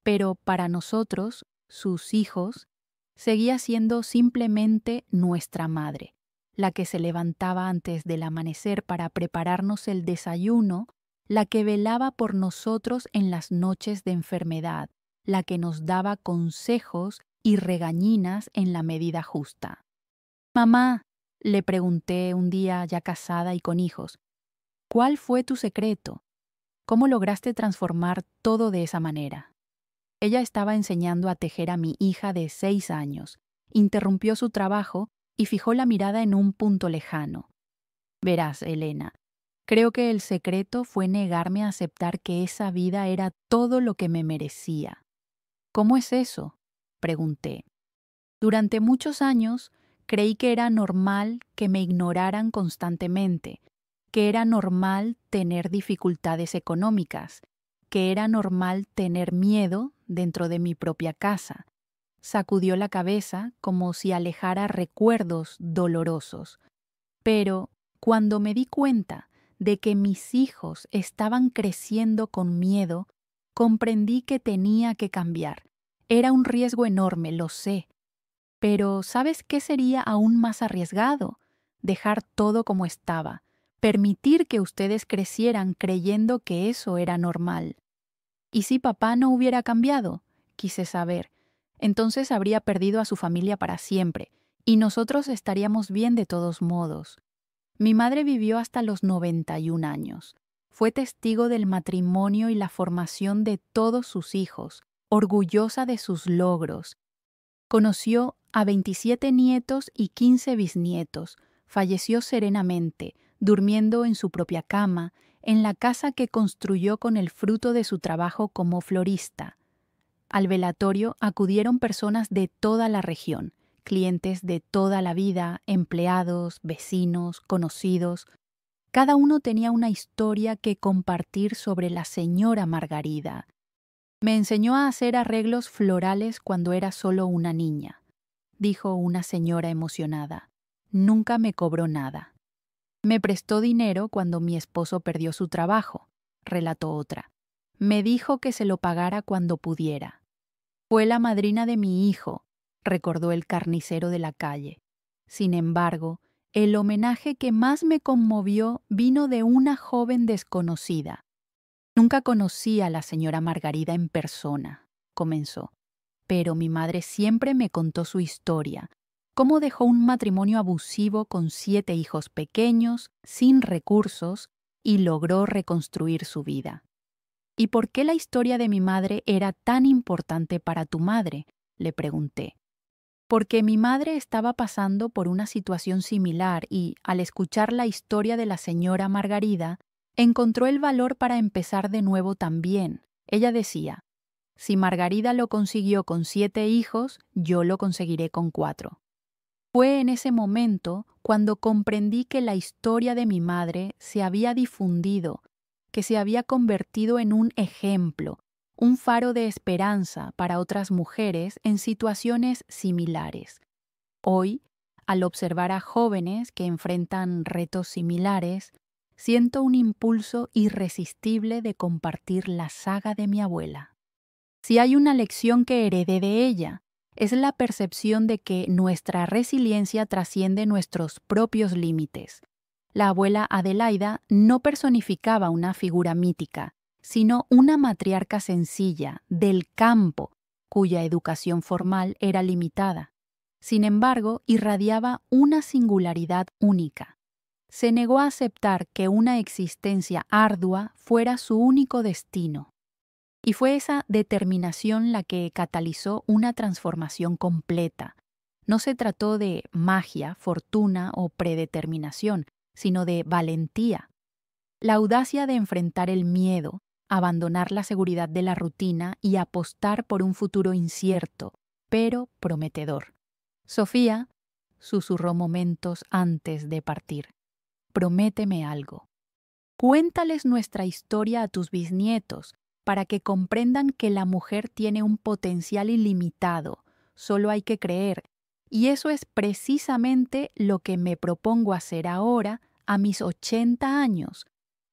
Pero para nosotros, sus hijos, seguía siendo simplemente nuestra madre, la que se levantaba antes del amanecer para prepararnos el desayuno, la que velaba por nosotros en las noches de enfermedad, la que nos daba consejos y regañinas en la medida justa. Mamá, le pregunté un día ya casada y con hijos, ¿cuál fue tu secreto? ¿Cómo lograste transformar todo de esa manera? Ella estaba enseñando a tejer a mi hija de 6 años. Interrumpió su trabajo y fijó la mirada en un punto lejano. Verás, Elena, creo que el secreto fue negarme a aceptar que esa vida era todo lo que me merecía. ¿Cómo es eso?, pregunté. Durante muchos años creí que era normal que me ignoraran constantemente, que era normal tener dificultades económicas, que era normal tener miedo dentro de mi propia casa. Sacudió la cabeza como si alejara recuerdos dolorosos. Pero cuando me di cuenta de que mis hijos estaban creciendo con miedo, comprendí que tenía que cambiar. Era un riesgo enorme, lo sé. Pero ¿sabes qué sería aún más arriesgado? Dejar todo como estaba, permitir que ustedes crecieran creyendo que eso era normal. ¿Y si papá no hubiera cambiado?, quise saber. Entonces habría perdido a su familia para siempre, y nosotros estaríamos bien de todos modos. Mi madre vivió hasta los 91 años. Fue testigo del matrimonio y la formación de todos sus hijos, orgullosa de sus logros. Conoció a 27 nietos y 15 bisnietos. Falleció serenamente, durmiendo en su propia cama, en la casa que construyó con el fruto de su trabajo como florista. Al velatorio acudieron personas de toda la región, clientes de toda la vida, empleados, vecinos, conocidos. Cada uno tenía una historia que compartir sobre la señora Margarida. Me enseñó a hacer arreglos florales cuando era solo una niña, dijo una señora emocionada. Nunca me cobró nada. Me prestó dinero cuando mi esposo perdió su trabajo, relató otra. Me dijo que se lo pagara cuando pudiera. Fue la madrina de mi hijo, recordó el carnicero de la calle. Sin embargo, el homenaje que más me conmovió vino de una joven desconocida. Nunca conocí a la señora Margarida en persona, comenzó, pero mi madre siempre me contó su historia, cómo dejó un matrimonio abusivo con 7 hijos pequeños, sin recursos, y logró reconstruir su vida. ¿Y por qué la historia de mi madre era tan importante para tu madre?, le pregunté. Porque mi madre estaba pasando por una situación similar y, al escuchar la historia de la señora Margarida, encontró el valor para empezar de nuevo también. Ella decía, Si Margarida lo consiguió con 7 hijos, yo lo conseguiré con 4. Fue en ese momento cuando comprendí que la historia de mi madre se había difundido, que se había convertido en un ejemplo, un faro de esperanza para otras mujeres en situaciones similares. Hoy, al observar a jóvenes que enfrentan retos similares, siento un impulso irresistible de compartir la saga de mi abuela. Si hay una lección que heredé de ella, es la percepción de que nuestra resiliencia trasciende nuestros propios límites. La abuela Adelaida no personificaba una figura mítica, sino una matriarca sencilla, del campo, cuya educación formal era limitada. Sin embargo, irradiaba una singularidad única. Se negó a aceptar que una existencia ardua fuera su único destino. Y fue esa determinación la que catalizó una transformación completa. No se trató de magia, fortuna o predeterminación, sino de valentía. La audacia de enfrentar el miedo, abandonar la seguridad de la rutina y apostar por un futuro incierto, pero prometedor. Sofía, susurró momentos antes de partir, prométeme algo. Cuéntales nuestra historia a tus bisnietos, para que comprendan que la mujer tiene un potencial ilimitado, solo hay que creer, y eso es precisamente lo que me propongo hacer ahora, a mis 80 años,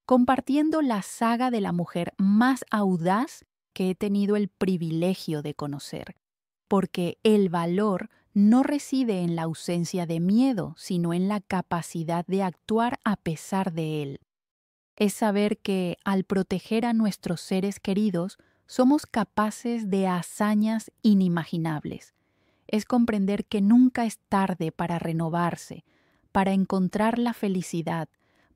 compartiendo la saga de la mujer más audaz que he tenido el privilegio de conocer, porque el valor no reside en la ausencia de miedo, sino en la capacidad de actuar a pesar de él. Es saber que, al proteger a nuestros seres queridos, somos capaces de hazañas inimaginables. Es comprender que nunca es tarde para renovarse, para encontrar la felicidad,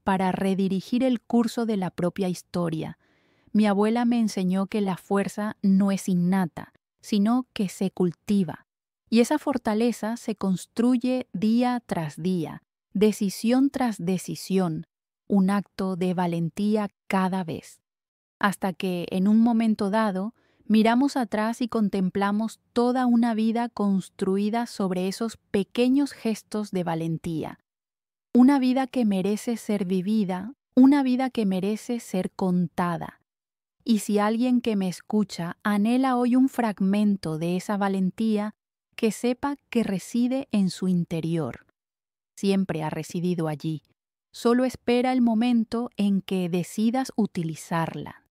para redirigir el curso de la propia historia. Mi abuela me enseñó que la fuerza no es innata, sino que se cultiva. Y esa fortaleza se construye día tras día, decisión tras decisión, un acto de valentía cada vez, hasta que, en un momento dado, miramos atrás y contemplamos toda una vida construida sobre esos pequeños gestos de valentía. Una vida que merece ser vivida, una vida que merece ser contada. Y si alguien que me escucha anhela hoy un fragmento de esa valentía, que sepa que reside en su interior. Siempre ha residido allí. Solo espera el momento en que decidas utilizarla.